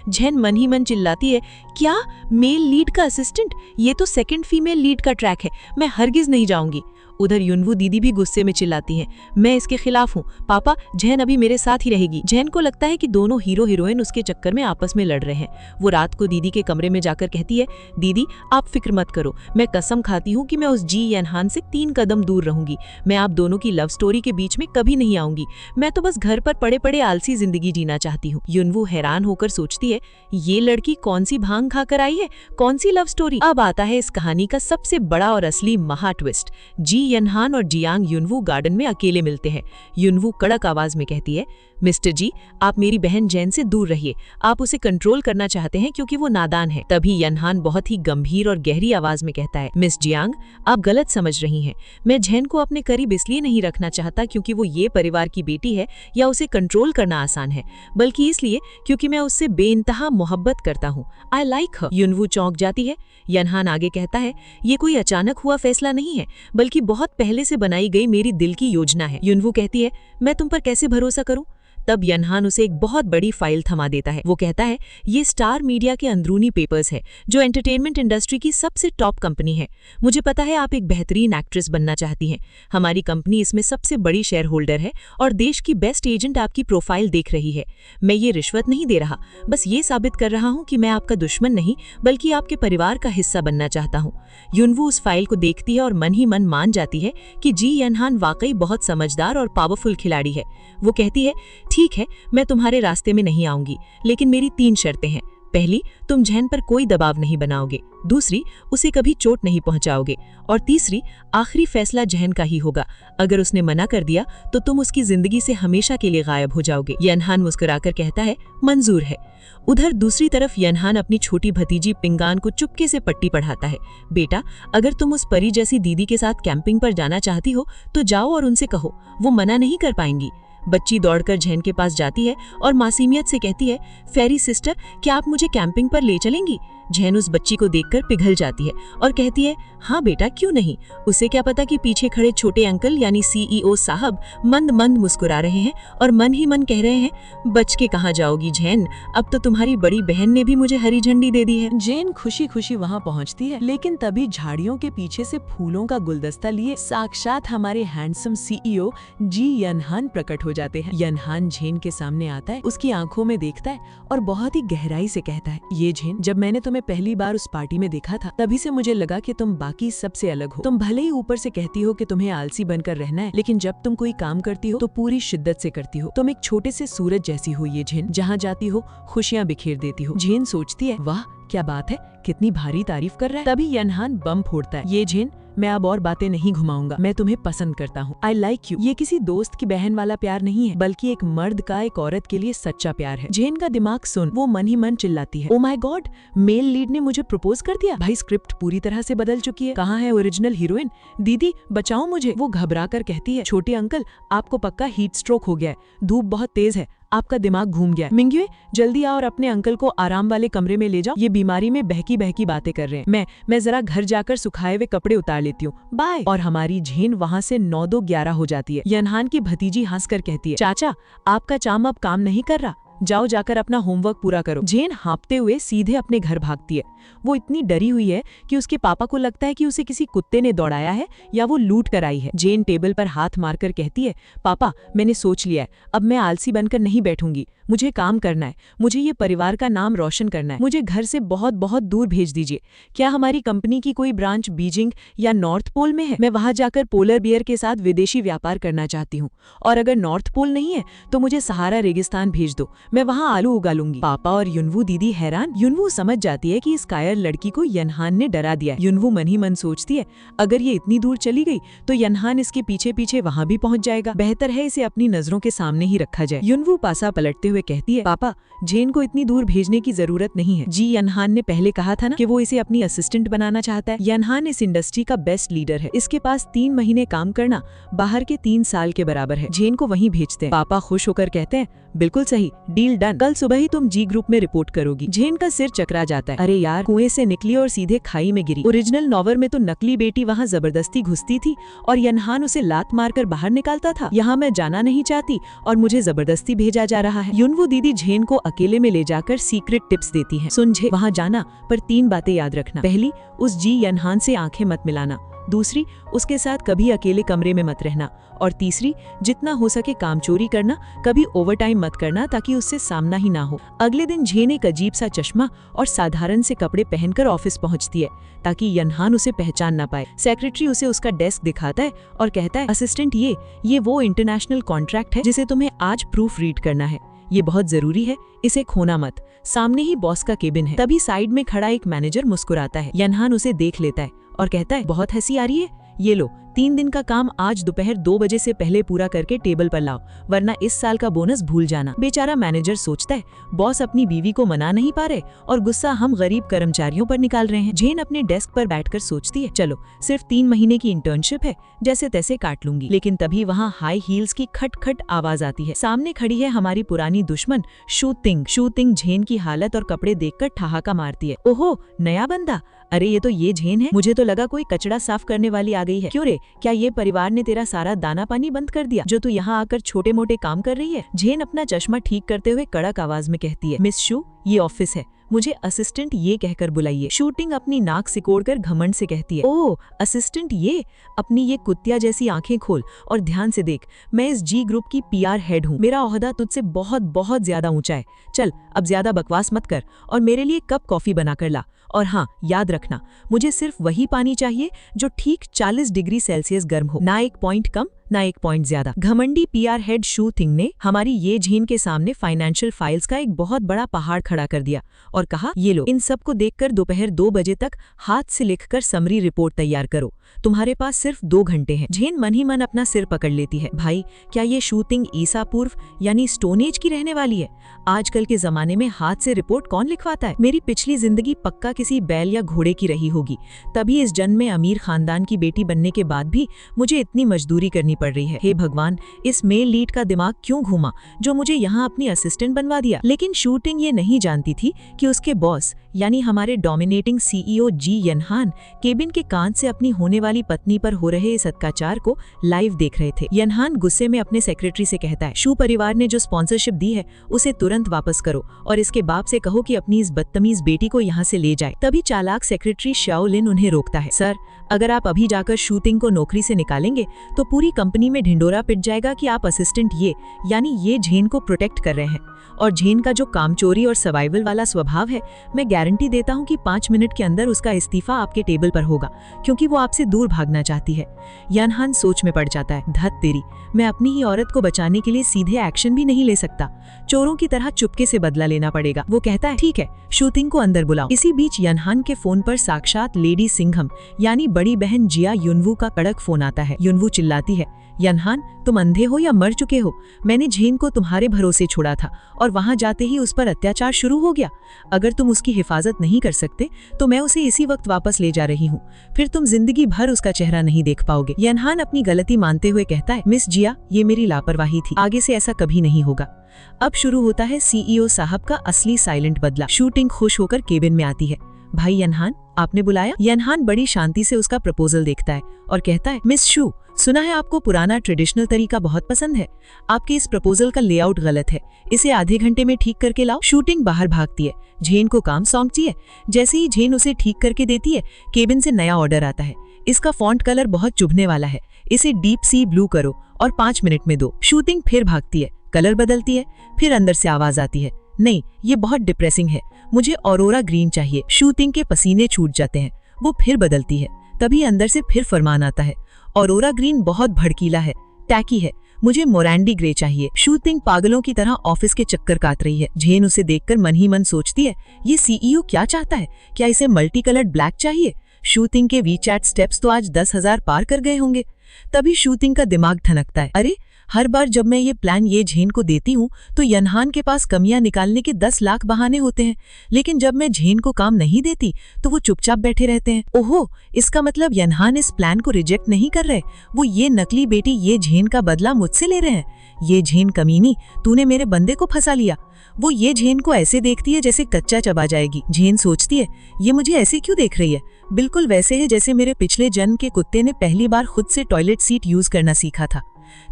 जैन मन ही मन चिल्लाती है, क्या मेल लीड का असिस्टेंट, ये तो सेकंड फीमेल लीड का ट्रैक है, मैं हरगिज नहीं जाऊंगी। उधर युनवू दीदी भी गुस्से में चिल्लाती हैं, मैं इसके खिलाफ हूँ, पापा जैन अभी मेरे साथ ही रहेगी। जैन को लगता है कि दोनों हीरो हीरोइन उसके चक्कर में आपस में लड़ रहे हैं। वो रात को दीदी के कमरे में जाकर कहती है, दीदी आप फिक्र मत करो, मैं कसम खाती हूँ कि मैं उस जी यनहान से 3 कदम दूर रहूंगी। मैं आप दोनों की लव स्टोरी के बीच में कभी नहीं आऊंगी, मैं तो बस घर पर पड़े पड़े आलसी जिंदगी जीना चाहती हूँ। युनवू हैरान होकर सोचती है, ये लड़की कौन सी भांग खाकर आई है, कौन सी लव स्टोरी। अब आता है इस कहानी का सबसे बड़ा और असली महा ट्विस्ट। जी यनहान और जियांग युनवू गार्डन में अकेले मिलते हैं। युनवू कड़क आवाज में कहती है, मिस्टर जी आप मेरी बहन जैन से दूर रहिए, आप उसे कंट्रोल करना चाहते हैं क्योंकि वो नादान है। तभी यनहान बहुत ही गंभीर और गहरी आवाज में कहता है, मिस जियांग आप गलत समझ रही हैं, मैं जैन को अपने करीब इसलिए नहीं रखना चाहता क्योंकि वो ये परिवार की बेटी है या उसे कंट्रोल करना आसान है, बल्कि इसलिए क्योंकि मैं उससे बेइंतहा मोहब्बत करता हूँ। आई लाइक हर। युनवू चौंक जाती है। यनहान आगे कहता है, ये कोई अचानक हुआ फैसला नहीं है, बल्कि बहुत पहले से बनाई गई मेरी दिल की योजना है। युनवू कहती है, मैं तुम पर कैसे भरोसा करूं? तब यनहान उसे एक बहुत बड़ी फाइल थमा देता है। वो कहता है, ये स्टार मीडिया के अंदरूनी पेपर्स है, जो एंटरटेनमेंट इंडस्ट्री की सबसे टॉप कंपनी है। मुझे पता है आप एक बेहतरीन एक्ट्रेस बनना चाहती हैं। हमारी कंपनी इसमें सबसे बड़ी शेयर होल्डर है और देश की बेस्ट एजेंट आपकी प्रोफाइल देख रही है। मैं ये रिश्वत नहीं दे रहा, बस ये साबित कर रहा हूँ कि मैं आपका दुश्मन नहीं बल्कि आपके परिवार का हिस्सा बनना चाहता हूँ। युनवू उस फाइल को देखती है और मन ही मन मान जाती है कि जी यनहान वाकई बहुत समझदार और पावरफुल खिलाड़ी है। वो कहती है, ठीक है, मैं तुम्हारे रास्ते में नहीं आऊंगी, लेकिन मेरी 3 शर्तें हैं। पहली, तुम जैन पर कोई दबाव नहीं बनाओगे। दूसरी, उसे कभी चोट नहीं पहुंचाओगे। और तीसरी, आखिरी फैसला जैन का ही होगा। अगर उसने मना कर दिया तो तुम उसकी जिंदगी से हमेशा के लिए गायब हो जाओगे। यनहान मुस्कुराकर कहता है, मंजूर है। उधर दूसरी तरफ यनहान अपनी छोटी भतीजी पिंगान को चुपके से पट्टी पढ़ाता है। बेटा, अगर तुम उस परी जैसी दीदी के साथ कैंपिंग पर जाना चाहती हो तो जाओ और उनसे कहो, वो मना नहीं कर पाएंगी। बच्ची दौड़कर जैन के पास जाती है और मासूमियत से कहती है, फेरी सिस्टर, क्या आप मुझे कैंपिंग पर ले चलेंगी? जैन उस बच्ची को देखकर पिघल जाती है और कहती है, हाँ बेटा, क्यों नहीं। उसे क्या पता कि पीछे खड़े छोटे अंकल यानी सीईओ साहब मंद मंद मुस्कुरा रहे हैं और मन ही मन कह रहे हैं, बच के कहाँ जाओगी जैन, अब तो तुम्हारी बड़ी बहन ने भी मुझे हरी झंडी दे दी है। जेन खुशी खुशी वहाँ पहुँचती है, लेकिन तभी झाड़ियों के पीछे से फूलों का गुलदस्ता लिए साक्षात हमारे हैंडसम सीईओ जी यनहान प्रकट हो जाते हैं। यनहान जेन के सामने आता है, उसकी आंखों में देखता है और बहुत ही गहराई से कहता है, ये जेन, जब मैंने तुम्हें पहली बार उस पार्टी में देखा था, तभी से मुझे लगा कि तुम बाकी सबसे अलग हो। तुम भले ही ऊपर से कहती हो कि तुम्हें आलसी बनकर रहना है, लेकिन जब तुम कोई काम करती हो तो पूरी शिद्दत से करती हो। तुम एक छोटे से सूरज जैसी हो ये जेन, जहाँ जाती हो खुशियाँ बिखेर देती हो। जेन सोचती है, वाह क्या बात है, कितनी भारी तारीफ कर रहा है। तभी यनहान बम फोड़ता है, ये जेन, मैं अब और बातें नहीं घुमाऊंगा, मैं तुम्हें पसंद करता हूँ। I like you. ये किसी दोस्त की बहन वाला प्यार नहीं है, बल्कि एक मर्द का एक औरत के लिए सच्चा प्यार है। जेन का दिमाग सुन वो मन ही मन चिल्लाती है, oh my God, male lead ने मुझे प्रपोज कर दिया। भाई स्क्रिप्ट पूरी तरह से बदल चुकी है, कहाँ है ओरिजिनल हीरोइन? दीदी बचाओ मुझे। वो घबरा कर कहती है, छोटे अंकल, आपको पक्का हीट स्ट्रोक हो गया है, धूप बहुत तेज है, आपका दिमाग घूम गया है। मिंग्युए, जल्दी आओ और अपने अंकल को आराम वाले कमरे में ले जाओ, ये बीमारी में बहकी बहकी बातें कर रहे हैं। मैं जरा घर जाकर सुखाए हुए कपड़े उतार लेती हूँ, बाय। और हमारी झेन वहाँ से 9-2-11 हो जाती है। यनहान की भतीजी हंसकर कहती है, चाचा, आपका चाम अब काम नहीं कर रहा, जाओ जाकर अपना होमवर्क पूरा करो। जेन हाँपते हुए सीधे अपने घर भागती है। वो इतनी डरी हुई है कि उसके पापा को लगता है कि उसे किसी कुत्ते ने दौड़ाया है या वो लूट कर आई है। जेन टेबल पर हाथ मारकर कहती है, पापा, मैंने सोच लिया है, अब मैं आलसी बनकर नहीं बैठूंगी, मुझे काम करना है, मुझे ये परिवार का नाम रोशन करना है, मुझे घर से बहुत बहुत दूर भेज दीजिए। क्या हमारी कंपनी की कोई ब्रांच बीजिंग या नॉर्थ पोल में है? मैं वहां जाकर पोलर बियर के साथ विदेशी व्यापार करना चाहती हूँ, और अगर नॉर्थ पोल नहीं है तो मुझे सहारा रेगिस्तान भेज दो, मैं वहाँ आलू उगा लूंगी। पापा और युनवू दीदी हैरान। युनवू समझ जाती है कि इस कायर लड़की को यनहान ने डरा दिया। युनवू मन ही मन सोचती है, अगर ये इतनी दूर चली गई तो यनहान इसके पीछे पीछे वहाँ भी पहुँच जाएगा, बेहतर है इसे अपनी नजरों के सामने ही रखा जाए। युनवू पासा पलटते हुए कहती है, पापा, जेन को इतनी दूर भेजने की जरूरत नहीं है। जी यनहान ने पहले कहा था ना कि वो इसे अपनी असिस्टेंट बनाना चाहता है। यनहान इस इंडस्ट्री का बेस्ट लीडर है, इसके पास 3 महीने काम करना बाहर के 3 साल के बराबर है। जेन को वहीं भेजते हैं। पापा खुश होकर कहते हैं, बिल्कुल सही, डील डन, कल सुबह ही तुम जी ग्रुप में रिपोर्ट करोगी। जेन का सिर चकरा जाता है, अरे यार, कुएं से निकली और सीधे खाई में गिरी। ओरिजिनल नॉवल में तो नकली बेटी वहाँ जबरदस्ती घुसती थी और यनहान उसे लात मारकर बाहर निकालता था। यहाँ मैं जाना नहीं चाहती और मुझे जबरदस्ती भेजा जा रहा है। युनवू दीदी जेन को अकेले में ले जाकर सीक्रेट टिप्स देती है। सुन जे, वहाँ जाना पर 3 बातें याद रखना। पहली, उस जी यनहान से आंखें मत मिलाना। दूसरी, उसके साथ कभी अकेले कमरे में मत रहना। और तीसरी, जितना हो सके काम चोरी करना, कभी ओवरटाइम मत करना ताकि उससे सामना ही ना हो। अगले दिन झेन एक अजीब सा चश्मा और साधारण से कपड़े पहनकर ऑफिस पहुंचती है ताकि यनहान उसे पहचान ना पाए। सेक्रेटरी उसे उसका डेस्क दिखाता है और कहता है, असिस्टेंट, ये वो इंटरनेशनल कॉन्ट्रैक्ट है जिसे तुम्हें आज प्रूफ रीड करना है, ये बहुत जरूरी है, इसे खोना मत। सामने ही बॉस का केबिन है। तभी साइड में खड़ा एक मैनेजर मुस्कुराता है। यनहान उसे देख लेता है और कहता है, बहुत हंसी आ रही है, ये लो, 3 दिन का काम आज दोपहर 2 बजे से पहले पूरा करके टेबल पर लाओ, वरना इस साल का बोनस भूल जाना। बेचारा मैनेजर सोचता है, बॉस अपनी बीवी को मना नहीं पा रहे और गुस्सा हम गरीब कर्मचारियों पर निकाल रहे हैं। जेन अपने डेस्क पर बैठकर सोचती है, चलो सिर्फ 3 महीने की इंटर्नशिप है, जैसे तैसे काट लूंगी। लेकिन तभी वहाँ हाई हील्स की खट खट आवाज आती है। सामने खड़ी है हमारी पुरानी दुश्मन शूतिंग। जेन की हालत और कपड़े देखकर ठहाका मारती है, ओहो, नया बंदा, अरे ये तो ये जेन है, मुझे तो लगा कोई कचरा साफ करने वाली आ गई है। क्यों रे, क्या ये परिवार ने तेरा सारा दाना पानी बंद कर दिया जो तू यहाँ आकर छोटे मोटे काम कर रही है? जेन अपना चश्मा ठीक करते हुए कड़क आवाज में कहती है, मिस शू, ये ऑफिस है, मुझे असिस्टेंट ये कहकर बुलाइए। शूटिंग अपनी नाक सिकोड़कर घमंड से कहती है, ओह असिस्टेंट ये, अपनी ये कुत्तिया जैसी आंखें खोल और ध्यान से देख, मैं इस जी ग्रुप की PR हेड हूँ। मेरा ओहदा तुझसे बहुत बहुत ज्यादा ऊंचा है। चल अब ज्यादा बकवास मत कर और मेरे लिए कप कॉफी बनाकर ला। और हाँ, याद रखना, मुझे सिर्फ वही पानी चाहिए जो ठीक 40 डिग्री सेल्सियस गर्म हो, ना 1 पॉइंट कम ना 1 पॉइंट ज्यादा। घमंडी PR हेड शू थिंग ने हमारी ये झीन के सामने फाइनेंशियल फाइल्स का एक बहुत बड़ा पहाड़ खड़ा कर दिया और कहा, ये लो, इन सबको देखकर दोपहर 2 बजे तक हाथ से लिखकर समरी रिपोर्ट तैयार करो, तुम्हारे पास सिर्फ 2 घंटे हैं। झेन मन ही मन अपना सिर पकड़ लेती है, भाई क्या ये शूटिंग ईसा पूर्व यानी स्टोन एज की रहने वाली है? आजकल के जमाने में हाथ से रिपोर्ट कौन लिखवाता है? मेरी पिछली जिंदगी पक्का किसी बैल या घोड़े की रही होगी, तभी इस जन्म में अमीर खानदान की बेटी बनने के बाद भी मुझे इतनी मजदूरी करनी पड़ रही है। हे भगवान, इस मेल लीड का दिमाग क्यों घूमा जो मुझे यहाँ अपनी असिस्टेंट बनवा दिया? लेकिन शूटिंग ये नहीं जानती थी कि उसके बॉस यानी हमारे डोमिनेटिंग CEO जी यनहान केबिन के कांच से अपनी होने वाली पत्नी पर हो रहे इस अत्याचार को लाइव देख रहे थे। यनहान गुस्से में अपने सेक्रेटरी से कहता है, शू परिवार ने जो स्पॉन्सरशिप दी है उसे तुरंत वापस करो और इसके बाप से कहो कि अपनी इस बदतमीज बेटी को यहाँ से ले जाए। तभी चालाक सेक्रेटरी शाओलिन उन्हें रोकता है, सर अगर आप अभी जाकर शूटिंग को नौकरी से निकालेंगे तो पूरी कंपनी में ढिंडोरा पिट जाएगा कि आप असिस्टेंट यानी ये झेन को प्रोटेक्ट कर रहे हैं। और झेन का जो कामचोरी और सर्वाइवल वाला स्वभाव है, मैं गारंटी देता हूँ कि 5 मिनट के अंदर उसका इस्तीफा आपके टेबल पर होगा, क्योंकि वो आपसे दूर भागना चाहती है। यनहान सोच में पड़ जाता है, धत तेरी, मैं अपनी ही औरत को बचाने के लिए सीधे एक्शन भी नहीं ले सकता, चोरों की तरह चुपके से बदला लेना पड़ेगा। वो कहता है, ठीक है, शूटिंग को अंदर बुलाओ। इसी बीच यनहान के फोन पर साक्षात लेडी सिंघम यानी बड़ी बहन जिया युनवू का कड़क फोन आता है। युनवू चिल्लाती है, यनहान तुम अंधे हो या मर चुके हो? मैंने झेन को तुम्हारे भरोसे छोड़ा था और वहां जाते ही उस पर अत्याचार शुरू हो गया। अगर तुम उसकी हिफाजत नहीं कर सकते तो मैं उसे इसी वक्त वापस ले जा रही हूँ, फिर तुम जिंदगी भर उसका चेहरा नहीं देख पाओगे। यनहान अपनी गलती मानते हुए कहता है, मिस जिया, ये मेरी लापरवाही थी, आगे से ऐसा कभी नहीं होगा। अब शुरू होता है CEO साहब का असली साइलेंट बदला। शूटिंग खुश होकर केबिन में आती है, भाई यनहान आपने बुलाया? यनहान बड़ी शांति से उसका प्रपोजल देखता है और कहता है, मिस शू, सुना है आपको पुराना ट्रेडिशनल तरीका बहुत पसंद है। आपके इस प्रपोजल का लेआउट गलत है, इसे आधे घंटे में ठीक करके लाओ। शूटिंग बाहर भागती है, झेन को काम सौंपती है। जैसे ही झेन उसे ठीक करके देती है, केबिन से नया ऑर्डर आता है। इसका फॉन्ट कलर बहुत चुभने वाला है, इसे डीप सी ब्लू करो और 5 मिनट में दो। शूटिंग फिर भागती है, कलर बदलती है, फिर अंदर से आवाज आती है, नहीं ये बहुत डिप्रेसिंग है, मुझे ऑरोरा ग्रीन चाहिए। शूटिंग के पसीने छूट जाते हैं, वो फिर बदलती है, तभी अंदर से फिर फरमान आता है, ऑरोरा ग्रीन बहुत भड़कीला है, टैकी है, मुझे मोरैंडी ग्रे चाहिए। शूटिंग पागलों की तरह ऑफिस के चक्कर काट रही है। झेन उसे देखकर मन ही मन सोचती है, ये CEO क्या चाहता है? क्या इसे मल्टी कलर्ड ब्लैक चाहिए? शूटिंग के WeChat स्टेप्स तो आज 10,000 पार कर गए होंगे। तभी शूटिंग का दिमाग ठनकता है, अरे हर बार जब मैं ये प्लान ये झेन को देती हूँ तो यनहान के पास कमियां निकालने के 10 लाख बहाने होते हैं, लेकिन जब मैं झेन को काम नहीं देती तो वो चुपचाप बैठे रहते हैं। ओहो, इसका मतलब यनहान इस प्लान को रिजेक्ट नहीं कर रहे, वो ये नकली बेटी ये झेन का बदला मुझसे ले रहे हैं। ये झेन कमीनी, तूने मेरे बंदे को फंसा लिया। वो ये झेन को ऐसे देखती है जैसे कच्चा चबा जाएगी। झेन सोचती है, ये मुझे ऐसे क्यों देख रही है? बिल्कुल वैसे है जैसे मेरे पिछले जन्म के कुत्ते ने पहली बार खुद से टॉयलेट सीट यूज करना सीखा था।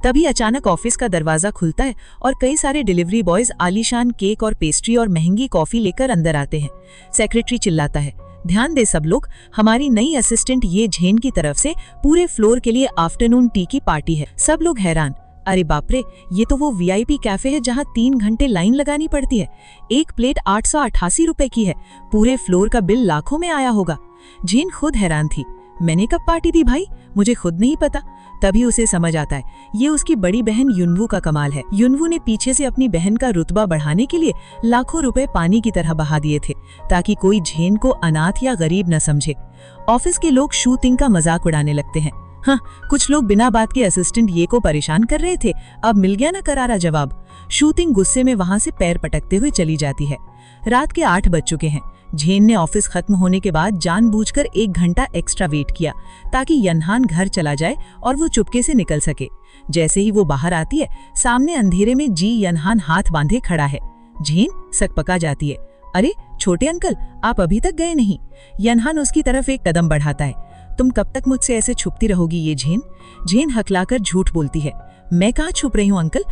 तभी अचानक ऑफिस का दरवाजा खुलता है और कई सारे डिलीवरी बॉयज आलीशान केक और पेस्ट्री और महंगी कॉफी लेकर अंदर आते हैं। सेक्रेटरी चिल्लाता है, ध्यान दे सब लोग, हमारी नई असिस्टेंट ये झेन की तरफ से पूरे फ्लोर के लिए आफ्टरनून टी की पार्टी है। सब लोग हैरान, अरे बाप रे, ये तो वो VIP कैफे है जहाँ 3 घंटे लाइन लगानी पड़ती है। एक प्लेट 888 रुपए की है, पूरे फ्लोर का बिल लाखों में आया होगा। झेन खुद हैरान थी, मैंने कब पार्टी दी भाई, मुझे खुद नहीं पता। तभी उसे समझ आता है, ये उसकी बड़ी बहन युनवू का कमाल है। युनवू ने पीछे से अपनी बहन का रुतबा बढ़ाने के लिए लाखों रुपए पानी की तरह बहा दिए थे, ताकि कोई झेन को अनाथ या गरीब न समझे। ऑफिस के लोग शूटिंग का मजाक उड़ाने लगते हैं। हाँ, कुछ लोग बिना बात के असिस्टेंट ये को परेशान कर रहे थे, अब मिल गया ना करारा जवाब। शूटिंग गुस्से में वहां से पैर पटकते हुए चली जाती है। रात के 8 बज चुके हैं। झेन ने ऑफिस खत्म होने के बाद जानबूझकर 1 घंटा एक्स्ट्रा वेट किया ताकि यनहान घर चला जाए और वो चुपके से निकल सके। जैसे ही वो बाहर आती है, सामने अंधेरे में जी यनहान हाथ बांधे खड़ा है। झेन सकपका जाती है, अरे छोटे अंकल, आप अभी तक गए नहीं? यनहान उसकी तरफ एक कदम बढ़ाता है, तुम कब तक मुझसे ऐसे छुपती रहोगी ये झेन? झेन हकलाकर झूठ बोलती है। मैं कहाँ छुप रही हूँ अंकल,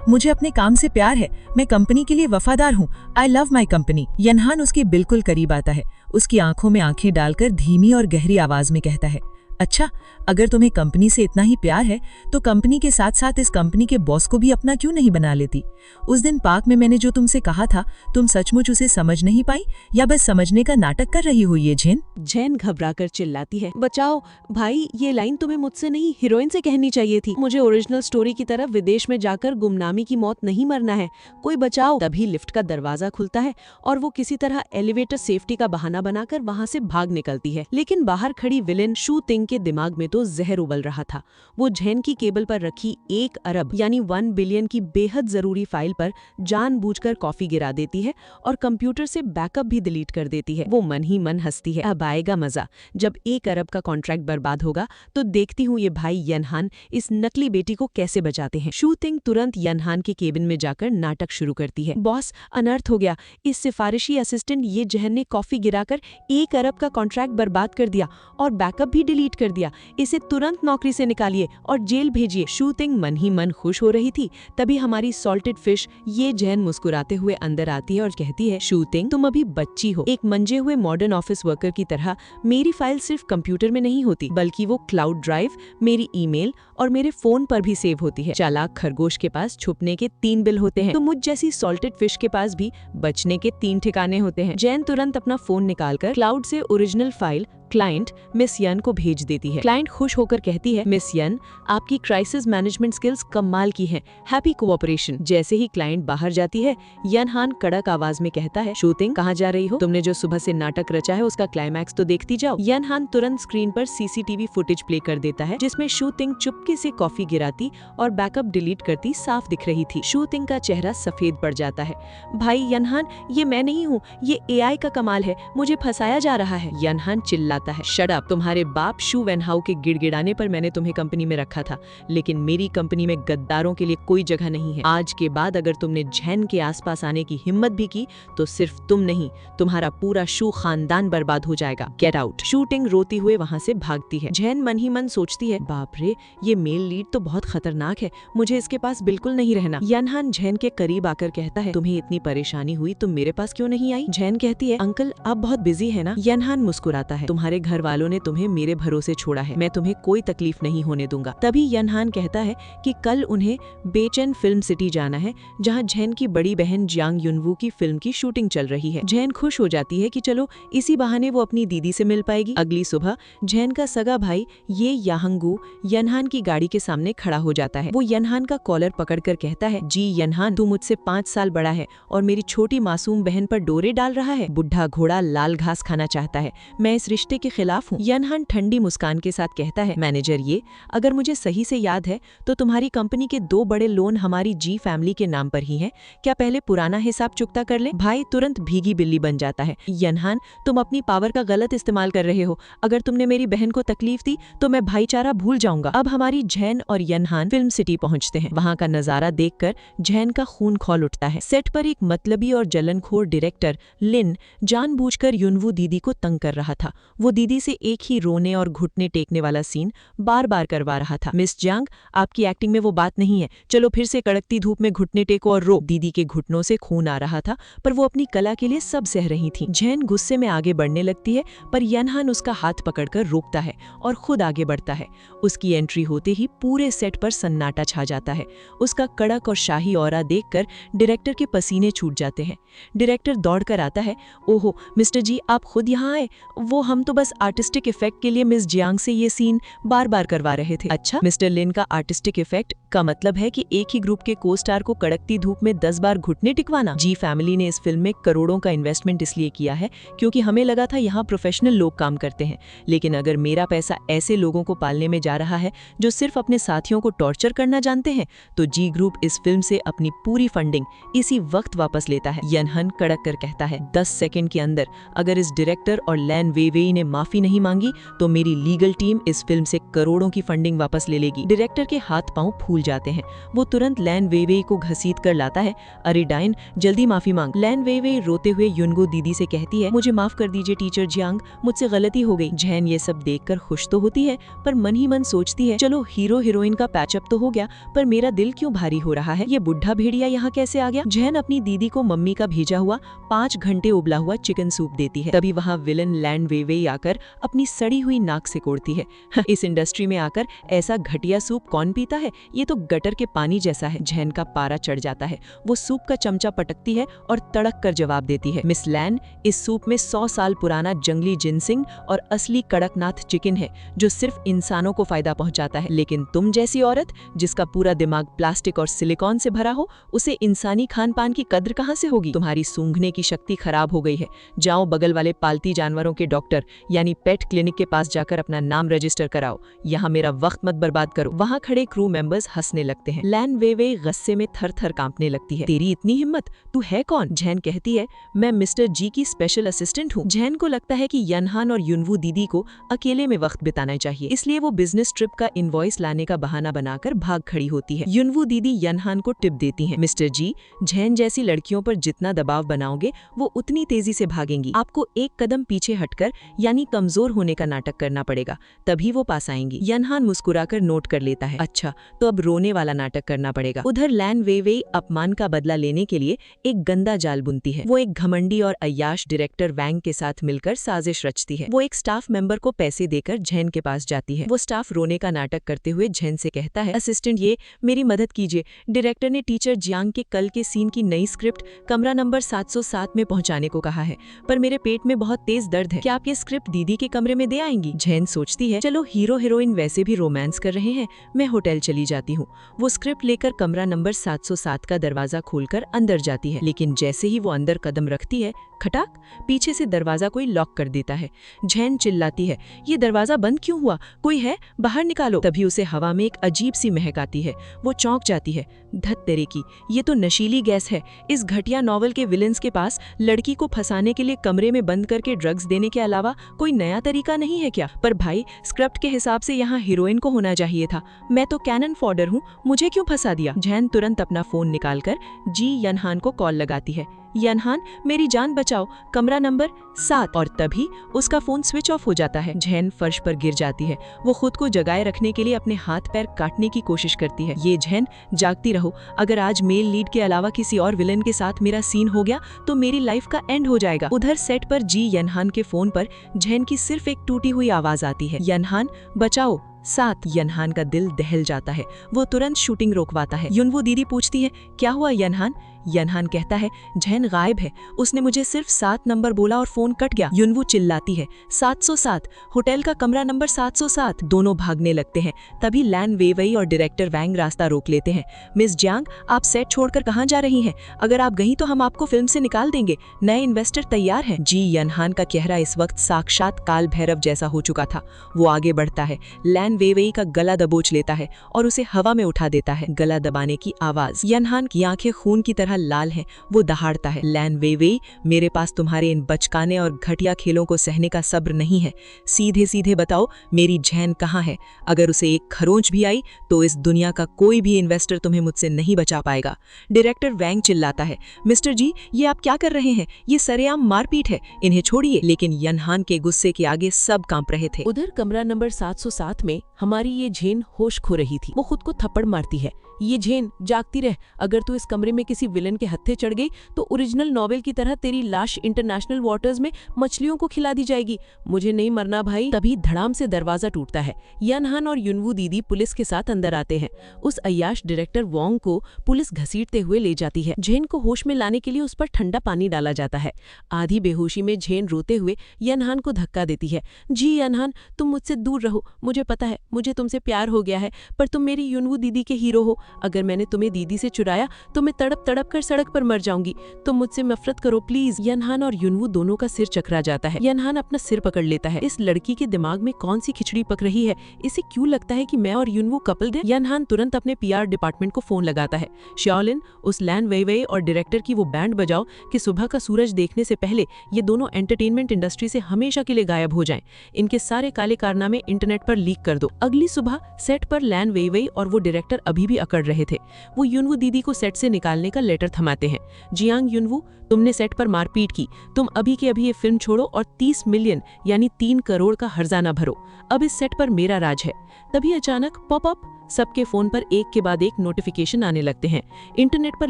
मुझे अपने काम से प्यार है, मैं कंपनी के लिए वफादार हूँ। I love my company. यनहान उसके बिल्कुल करीब आता है, उसकी आंखों में आंखें डालकर धीमी और गहरी आवाज में कहता है, अच्छा, अगर तुम्हें कंपनी से इतना ही प्यार है तो कंपनी के साथ साथ इस कंपनी के बॉस को भी अपना क्यों नहीं बना लेती? उस दिन पार्क में मैंने जो तुमसे कहा था, तुम सचमुच उसे समझ नहीं पाई या बस समझने का नाटक कर रही हो ये झेन? झेन घबराकर चिल्लाती है, बचाओ भाई, ये लाइन तुम्हें मुझसे नहीं हीरोइन से कहनी चाहिए थी। मुझे ओरिजिनल स्टोरी की तरफ विदेश में जाकर गुमनामी की मौत नहीं मरना है, कोई बचाओ। तभी लिफ्ट का दरवाजा खुलता है और वो किसी तरह एलिवेटर सेफ्टी का बहाना बनाकर वहाँ से भाग निकलती है। लेकिन बाहर खड़ी विलेन शू तिंग के दिमाग में तो जहर उबल रहा था। वो झेन की केबल पर रखी 1 अरब यानी 1 बिलियन की बेहद जरूरी फाइल पर जानबूझकर कॉफी गिरा देती है और कंप्यूटर से बैकअप भी डिलीट कर देती है। वो मन ही मन हंसती है, अब आएगा मजा, जब 1 अरब का कॉन्ट्रैक्ट बर्बाद होगा तो देखती हूँ ये भाई यनहान इस नकली बेटी को कैसे बचाते हैं। शू तिंग तुरंत यनहान के केबिन में जाकर नाटक शुरू करती है, बॉस अनर्थ हो गया, इस सिफारिशी असिस्टेंट ये जहन ने कॉफी गिराकर 1 अरब का कॉन्ट्रैक्ट बर्बाद कर दिया और बैकअप भी डिलीट कर दिया, इसे तुरंत नौकरी से निकालिए और जेल भेजिए। शू तिंग मन ही मन खुश हो रही थी, तभी हमारी सॉल्टेड फिश ये जैन मुस्कुराते हुए अंदर आती है और कहती है, शू तिंग तुम अभी बच्ची हो, एक मंजे हुए मॉडर्न ऑफिस वर्कर की तरह मेरी फाइल सिर्फ कंप्यूटर में नहीं होती बल्कि वो क्लाउड ड्राइव, मेरी ईमेल और मेरे फोन पर भी सेव होती है। चालाक खरगोश के पास छुपने के 3 बिल होते हैं तो मुझ जैसी सॉल्टेड फिश के पास भी बचने के 3 ठिकाने होते हैं। जैन तुरंत अपना फोन निकालकर क्लाउड से ओरिजिनल फाइल क्लाइंट मिस यन को भेज देती है। क्लाइंट खुश होकर कहती है, मिस यन आपकी क्राइसिस मैनेजमेंट स्किल्स कमाल की हैं, हैप्पी कोऑपरेशन। जैसे ही क्लाइंट बाहर जाती है, यनहान कड़क आवाज में कहता है, शू तिंग कहाँ जा रही हो? तुमने जो सुबह से नाटक रचा है उसका क्लाइमैक्स तो देखती जाओ। यनहान तुरंत स्क्रीन पर सीसीटीवी फुटेज प्ले कर देता है जिसमें शू तिंग चुपके से कॉफी गिराती और बैकअप डिलीट करती साफ दिख रही थी। शू तिंग का चेहरा सफेद पड़ जाता है, भाई यनहान ये मैं नहीं हूँ, ये एआई का कमाल है, मुझे फंसाया जा रहा है। यनहान चिल्लाता है, शट अप, तुम्हारे बाप शू वेनहाउ के गिड़गिड़ाने पर मैंने तुम्हें कंपनी में रखा था, लेकिन मेरी कंपनी में गद्दारों के लिए कोई जगह नहीं है। आज के बाद अगर तुमने झैन के आसपास आने की हिम्मत भी की तो सिर्फ तुम नहीं, तुम्हारा पूरा शू खानदान बर्बाद हो जाएगा। Get out. शू तिंग रोती हुए वहाँ से भागती है। झैन मन ही मन सोचती है, बाप रे, ये मेल लीड तो बहुत खतरनाक है, मुझे इसके पास बिल्कुल नहीं रहना। यनहान झैन के करीब आकर कहता है, तुम्हें इतनी परेशानी हुई तुम मेरे पास क्यों नहीं आई? झैन कहती है, अंकल आप बहुत बिजी है ना। यनहान मुस्कुराता है, तुम्हारे घर वालों ने तुम्हें मेरे भरोसे छोड़ा है, मैं तुम्हें कोई तकलीफ नहीं होने दूंगा। तभी यनहान कहता है कि कल उन्हें बेचैन फिल्म सिटी जाना है जहां झैन की बड़ी बहन जियांग युनवू की फिल्म की शूटिंग चल रही है। झैन खुश हो जाती है कि चलो इसी बहाने वो अपनी दीदी से मिल पाएगी। अगली सुबह झैन का सगा भाई ये याहंगू यनहान की गाड़ी के सामने खड़ा हो जाता है। वो यनहान का कॉलर पकड़कर कहता है, जी यनहान, तू मुझसे 5 साल बड़ा है और मेरी छोटी मासूम बहन पर डोरे डाल रहा है। बुढ़ा घोड़ा लाल घास खाना चाहता है, मैं इस रिश्ते के खिलाफ हूँ। यनहान ठंडी मुस्कान के साथ कहता है, मैनेजर ये, अगर मुझे सही से याद है तो तुम्हारी कंपनी के 2 बड़े लोन हमारी जी फैमिली के नाम पर ही हैं, क्या पहले पुराना हिसाब चुकता कर ले? भाई तुरंत भीगी बिल्ली बन जाता है, यनहान तुम अपनी पावर का गलत इस्तेमाल कर रहे हो, अगर तुमने मेरी बहन को तकलीफ दी तो मैं भाईचारा भूल जाऊंगा। अब हमारी झैन और यनहान फिल्म सिटी पहुंचते हैं। वहां का नजारा देखकर झैन का खून खौल उठता है। सेट पर एक मतलबी और जलनखोर डायरेक्टर लिन जानबूझकर युनवू दीदी को तंग कर रहा था। वो दीदी से एक ही रोने और घुटने टेकने वाला सीन बार बार करवा रहा था। मिस जियांग, आपकी एक्टिंग में वो बात नहीं है, चलो फिर से कड़कती धूप में घुटने टेको और रो। दीदी के घुटनों से खून आ रहा था पर वो अपनी कला के लिए सब सह रही थी। झैन गुस्से में आगे बढ़ने लगती है पर यनहान उसका हाथ पकड़कर रोकता है और खुद आगे बढ़ता है। उसकी एंट्री होते ही पूरे सेट पर सन्नाटा छा जाता है। उसका कड़क और शाही ऑरा देखकर डायरेक्टर के पसीने छूट जाते हैं। डायरेक्टर दौड़कर आता है, ओहो मिस्टर जी, आप खुद यहाँ आए? वो हम तो बस आर्टिस्टिक इफेक्ट के लिए मिस जियांग से ये सीन बार बार करवा रहे थे। अच्छा, मिस्टर लिन का आर्टिस्टिक इफेक्ट का मतलब है कि एक ही ग्रुप के को स्टार को कड़कती धूप में 10 बार घुटने टिकवाना? जी फैमिली ने इस फिल्म में करोड़ों का इन्वेस्टमेंट इसलिए किया है क्योंकि हमें लगा था यहाँ प्रोफेशनल लोग काम करते हैं, लेकिन अगर मेरा पैसा ऐसे लोगों को पालने में जा रहा है जो सिर्फ अपने साथियों को टॉर्चर करना जानते हैं, तो जी ग्रुप इस फिल्म से अपनी पूरी फंडिंग इसी वक्त वापस लेता है। यनहान कड़क कर कहता है, 10 सेकंड के अंदर अगर इस डायरेक्टर और लैन वेवेई ने माफी नहीं मांगी तो मेरी लीगल टीम इस फिल्म से करोड़ों की फंडिंग वापस ले लेगी। डायरेक्टर के हाथ पांव फूल जाते हैं। वो तुरंत लैन वेइवेई को घसीट कर लाता है। अरे डायन, जल्दी माफी मांग। लैन वेइवेई रोते हुए युनगो दीदी से कहती है, मुझे माफ कर दीजिए टीचर जियांग, मुझसे गलती हो गई। जैन ये सब देखकर खुश तो होती है पर मन ही मन सोचती है, चलो हीरो हीरोइन का पैचअप तो हो गया, पर मेरा दिल क्यों भारी हो रहा है? ये बुढ़ा भेड़िया यहाँ कैसे आ गया? जैन अपनी दीदी को मम्मी का भेजा हुआ 5 घंटे उबला हुआ चिकन सूप देती है। तभी वहाँ विलन लैन वेइवेई आकर अपनी सड़ी हुई नाक सिकोड़ती है। इस इंडस्ट्री में आकर ऐसा घटिया सूप कौन पीता है? ये तो गटर के पानी जैसा है। जैन का पारा चढ़ जाता है। वो सूप का चमचा पटकती है और तड़क कर जवाब देती है, मिस लैन, इस सूप में 100 साल पुराना जंगली जिनसिंग और असली कड़कनाथ चिकन है जो सिर्फ इंसानों को फायदा पहुंचाता है। लेकिन तुम जैसी औरत जिसका पूरा दिमाग प्लास्टिक और सिलिकॉन से भरा हो, उसे इंसानी खान पान की कद्र कहाँ से होगी? तुम्हारी सूंघने की शक्ति खराब हो गई है। जाओ बगल वाले पालती जानवरों के डॉक्टर यानी पेट क्लिनिक के पास जाकर अपना नाम रजिस्टर कराओ। यहाँ मेरा वक्त मत बर्बाद करो। वहाँ खड़े क्रू मेंबर्स हंसने लगते हैं। लैन वेइवेई गुस्से में थर-थर कांपने लगती है। तेरी इतनी हिम्मत, तू है कौन? जैन कहती है, मैं मिस्टर जी की स्पेशल असिस्टेंट हूँ। जैन को लगता है कि यनहान और युनवू दीदी को अकेले में वक्त बिताना चाहिए, इसलिए वो बिजनेस ट्रिप का इनवॉइस लाने का बहाना बनाकर भाग खड़ी होती है। युनवू दीदी यनहान को टिप देती हैं, मिस्टर जी, जैन जैसी लड़कियों पर जितना दबाव बनाओगे वो उतनी तेजी से भागेंगी। आपको एक कदम पीछे हटकर यानी कमजोर होने का नाटक करना पड़ेगा, तभी वो पास आएंगी। यनहान मुस्कुराकर नोट कर लेता है, अच्छा तो अब रोने वाला नाटक करना पड़ेगा। उधर लैन वेइवेई अपमान का बदला लेने के लिए एक गंदा जाल बुनती है। वो एक घमंडी और अय्याश डायरेक्टर वैंग के साथ मिलकर साजिश रचती है। वो एक स्टाफ मेंबर को पैसे देकर जैन के पास जाती है। वो स्टाफ रोने का नाटक करते हुए जैन से कहता है, असिस्टेंट ये मेरी मदद कीजिए, डायरेक्टर ने टीचर जियांग के कल के सीन की नई स्क्रिप्ट कमरा नंबर 707 में पहुंचाने को कहा है, पर मेरे पेट में बहुत तेज दर्द है। क्या आप ये स्क्रिप्ट दीदी के कमरे में दे आएंगी? जैन सोचती है, चलो हीरो हीरोइन वैसे भी रोमांस कर रहे हैं, मैं होटल चली जाती हूँ। वो स्क्रिप्ट लेकर कमरा नंबर 707 का दरवाजा खोलकर अंदर जाती है, लेकिन जैसे ही वो अंदर कदम रखती है, खटाक, पीछे से दरवाजा कोई लॉक कर देता है। जैन चिल्लाती है, ये दरवाजा बंद क्यों हुआ? कोई है? बाहर निकालो। तभी उसे हवा में एक अजीब सी महक आती है। वो चौंक जाती है, धत तेरे की, ये तो नशीली गैस है। इस घटिया नॉवल के विलेंस के पास लड़की को फंसाने के लिए कमरे में बंद करके ड्रग्स देने के अलावा कोई नया तरीका नहीं है क्या? पर भाई, स्क्रिप्ट के हिसाब से यहाँ हीरोइन को होना चाहिए था। मैं तो कैनन फॉडर हूँ, मुझे क्यों फंसा दिया? जैन तुरंत अपना फोन निकालकर जी यनहान को कॉल लगाती है। यनहान, मेरी जान बचाओ, कमरा नंबर 7। और तभी उसका फोन स्विच ऑफ हो जाता है। जैन फर्श पर गिर जाती है। वो खुद को जगाए रखने के लिए अपने हाथ पैर काटने की कोशिश करती है। ये जैन, जागती रहो, अगर आज मेल लीड के अलावा किसी और विलन के साथ मेरा सीन हो गया तो मेरी लाइफ का एंड हो जाएगा। उधर सेट पर जी यनहान के फोन पर जैन की सिर्फ एक टूटी हुई आवाज आती है, यनहान बचाओ 7। यनहान का दिल दहल जाता है। वो तुरंत शूटिंग रोकवाता है। युनवू दीदी पूछती है, क्या हुआ यनहान? यनहान कहता है, जैन गायब है, उसने मुझे सिर्फ 7 नंबर बोला और फोन कट गया। युनवू चिल्लाती है, 707, होटल का कमरा नंबर 707। दोनों भागने लगते हैं। तभी लैन वेइवेई और डायरेक्टर वैंग रास्ता रोक लेते हैं। मिस जियांग, आप सेट छोड़कर कहाँ जा रही हैं? अगर आप गई तो हम आपको फिल्म से निकाल देंगे, नए इन्वेस्टर तैयार हैं। जी यनहान का चेहरा इस वक्त साक्षात काल भैरव जैसा हो चुका था। वो आगे बढ़ता है, लैन वेइवेई का गला दबोच लेता है और उसे हवा में उठा देता है। गला दबाने की आवाज। यनहान की आंखें खून की तरह लाल हैं। वो दहाड़ता है, लैन वेइवेई, मेरे पास तुम्हारे इन बचकाने और घटिया खेलों को सहने का सब्र नहीं है। सीधे सीधे बताओ, मेरी जैन कहाँ है? अगर उसे एक खरोंच भी आई तो इस दुनिया का कोई भी इन्वेस्टर तुम्हें मुझसे नहीं बचा पाएगा। डायरेक्टर वैंग चिल्लाता है, मिस्टर जी, ये आप क्या कर रहे हैं? ये सरेआम मारपीट है, इन्हें छोड़िए। लेकिन यनहान के गुस्से के आगे सब कांप रहे थे। उधर कमरा नंबर 707 में हमारी ये झेन होश खो रही थी। वो खुद को थप्पड़ मारती है, ये झेन जागती रह, अगर तू इस कमरे में किसी विलन के हत्थे चढ़ गई तो ओरिजिनल नॉवेल की तरह तेरी लाश इंटरनेशनल वाटर्स में मछलियों को खिला दी जाएगी। मुझे नहीं मरना भाई। तभी धड़ाम से दरवाजा टूटता है। यनहान और युनवू दीदी पुलिस के साथ अंदर आते हैं। उस अय्याश डायरेक्टर वोंग को पुलिस घसीटते हुए ले जाती है। झेन को होश में लाने के लिए उस पर ठंडा पानी डाला जाता है। आधी बेहोशी में झेन रोते हुए यनहान को धक्का देती है, जी यनहान, तुम मुझसे दूर रहो, मुझे पता है है, मुझे तुमसे प्यार हो गया है, पर तुम मेरी युनवू दीदी के हीरो हो। अगर मैंने तुम्हें दीदी से चुराया तो मैं तड़प तड़प कर सड़क पर मर जाऊंगी। तुम मुझसे नफरत करो प्लीज। यनहान और युनवू दोनों का सिर चकरा जाता है। यनहान अपना सिर पकड़ लेता है। इस लड़की के दिमाग में कौन सी खिचड़ी पक रही है? इसे क्यों लगता है कि मैं और युनवू कपल हैं? यनहान तुरंत अपने पीआर डिपार्टमेंट को फोन लगाता है। शाओलिन, उस लैन वेइवेई और डायरेक्टर की वो बैंड बजाओ कि सुबह का सूरज देखने से पहले ये दोनों एंटरटेनमेंट इंडस्ट्री से हमेशा के लिए गायब हो जाएं। इनके सारे काले कारनामे इंटरनेट पर लीक कर दो। अगली सुबह सेट पर लैन वेइवेई और वो डायरेक्टर अभी भी अकड़ रहे थे। वो युनवू दीदी को सेट से निकालने का लेटर थमाते हैं। जियांग युनवू, तुमने सेट पर मारपीट की, तुम अभी के अभी ये फिल्म छोड़ो और 30 मिलियन यानी 3 करोड़ का हर्जाना भरो। अब इस सेट पर मेरा राज है। तभी अचानक पॉपअप, सबके फोन पर एक के बाद एक नोटिफिकेशन आने लगते हैं। इंटरनेट पर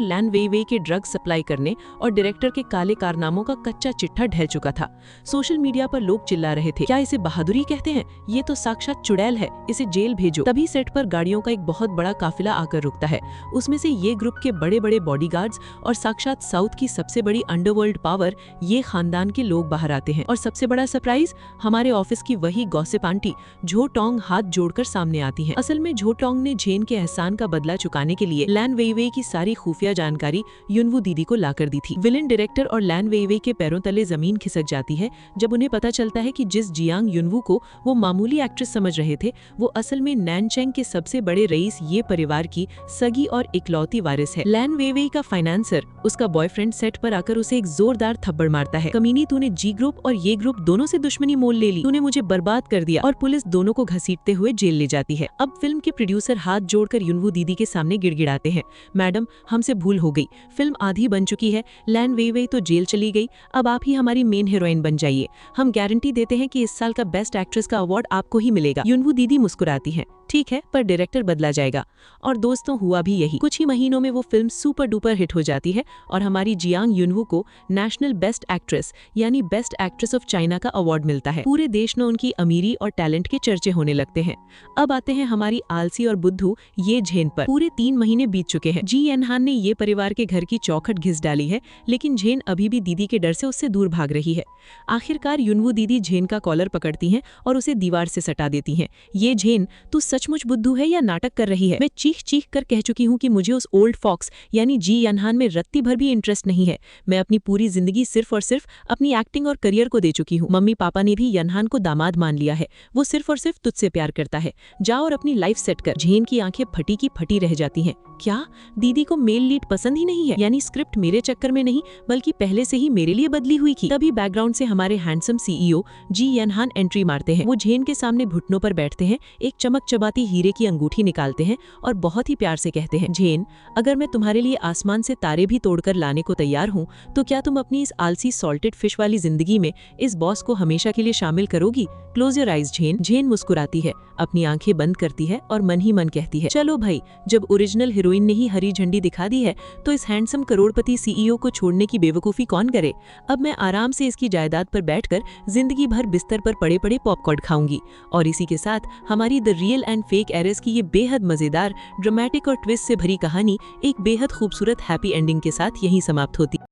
लैन वेइवेई के ड्रग सप्लाई करने और डायरेक्टर के काले कारनामों का कच्चा चिट्ठा ढल चुका था। सोशल मीडिया पर लोग चिल्ला रहे थे, क्या इसे बहादुरी कहते हैं? ये तो साक्षात चुड़ैल है, इसे जेल भेजो। तभी सेट पर गाड़ियों का एक बहुत बड़ा काफिला आकर रुकता है। उसमें से ये ग्रुप के बड़े बड़े बॉडीगार्ड्स और साक्षात साउथ की सबसे बड़ी अंडरवर्ल्ड पावर, ये खानदान के लोग बाहर आते हैं। और सबसे बड़ा सरप्राइज, हमारे ऑफिस की वही गॉसिप आंटी झो टोंग हाथ जोड़कर सामने आती है। असल में झो टोंग ने जेन के एहसान का बदला चुकाने के लिए लैन वेइवेई की सारी खुफिया जानकारी युनवू दीदी को लाकर दी थी। विलेन डायरेक्टर और लैन वेइवेई के पैरों तले जमीन खिसक जाती है जब उन्हें पता चलता है कि जिस जियांग युनवू को वो मामूली एक्ट्रेस समझ रहे थे, वो असल में नैनचेंग के सबसे बड़े रईस ये परिवार की सगी और इकलौती वारिस है। लैन वेइवेई का फाइनेंसर, उसका बॉयफ्रेंड सेट पर आकर उसे एक जोरदार थप्पड़ मारता है। कमीनी, तूने जी ग्रुप और ये ग्रुप दोनों से दुश्मनी मोल ले ली, तूने मुझे बर्बाद कर दिया। और पुलिस दोनों को घसीटते हुए जेल ले जाती है। अब फिल्म के प्रोड्यूसर हाथ जोड़कर युनवू दीदी के सामने गिड़गिड़ाते हैं, मैडम हमसे भूल हो गई, फिल्म आधी बन चुकी है, लैन वेइवेई तो जेल चली गई, अब आप ही हमारी मेन हीरोइन बन जाइए। हम गारंटी देते हैं कि इस साल का बेस्ट एक्ट्रेस का अवार्ड आपको ही मिलेगा। युनवू दीदी मुस्कुराती हैं, ठीक है, पर डायरेक्टर बदला जाएगा। और दोस्तों, हुआ भी यही। कुछ ही महीनों में वो फिल्म सुपर डुपर हिट हो जाती है और हमारी जियांग युनवू को नेशनल बेस्ट एक्ट्रेस यानी बेस्ट एक्ट्रेस ऑफ चाइना का अवार्ड मिलता है। पूरे देश में उनकी अमीरी और टैलेंट के चर्चे होने लगते हैं। अब आते हैं हमारी आलसी और बुद्धू ये झेन पर। पूरे 3 महीने बीत चुके हैं। जी यनहान ने ये परिवार के घर की चौखट घिस डाली है, लेकिन झेन अभी भी दीदी के डर से उससे दूर भाग रही है। आखिरकार युनवू दीदी झेन का कॉलर पकड़ती हैं और उसे दीवार से सटा देती हैं। ये झेन, तू सचमुच बुद्धू है या नाटक कर रही है? मैं चीख चीख कर कह चुकी हूँ कि मुझे उस ओल्ड फॉक्स यानी जी यनहान में रत्ती भर भी इंटरेस्ट नहीं है। मैं अपनी पूरी जिंदगी सिर्फ और सिर्फ अपनी एक्टिंग और करियर को दे चुकी हूँ। मम्मी पापा ने भी यनहान को दामाद मान लिया है। वो सिर्फ और सिर्फ तुझसे प्यार करता है। जा और अपनी लाइफ सेट कर। झेन की आंखें फटी की फटी रह जाती हैं। क्या दीदी को मेल लीड पसंद ही नहीं है? यानी स्क्रिप्ट मेरे चक्कर में नहीं बल्कि पहले से ही मेरे लिए बदली हुई थी। तभी बैकग्राउंड से हमारे हैंडसम सीईओ जी यनहान एंट्री मारते हैं। वो झेन के सामने घुटनों पर बैठते हैं, एक चमक चबाती हीरे की अंगूठी निकालते हैं और बहुत ही प्यार से कहते हैं, झेन, अगर मैं तुम्हारे लिए आसमान से तारे भी तोड़कर लाने को तैयार हूँ तो क्या तुम अपनी इस आलसी सॉल्टेड फिश वाली जिंदगी में इस बॉस को हमेशा के लिए शामिल करोगी? Close your eyes Zen. Zen मुस्कुराती है, अपनी आंखें बंद करती है और मन ही मन कहती है, चलो भाई, जब ओरिजिनल हीरोइन ने ही हरी झंडी दिखा दी है तो इस हैंडसम करोड़पति सीईओ को छोड़ने की बेवकूफी कौन करे? अब मैं आराम से इसकी जायदाद पर बैठकर जिंदगी भर बिस्तर पर पड़े पड़े पॉपकॉर्न खाऊंगी। और इसी के साथ हमारी the real and fake heiress की ये बेहद मजेदार, ड्रामेटिक और ट्विस्ट से भरी कहानी एक बेहद खूबसूरत हैप्पी एंडिंग के साथ यहीं समाप्त होती।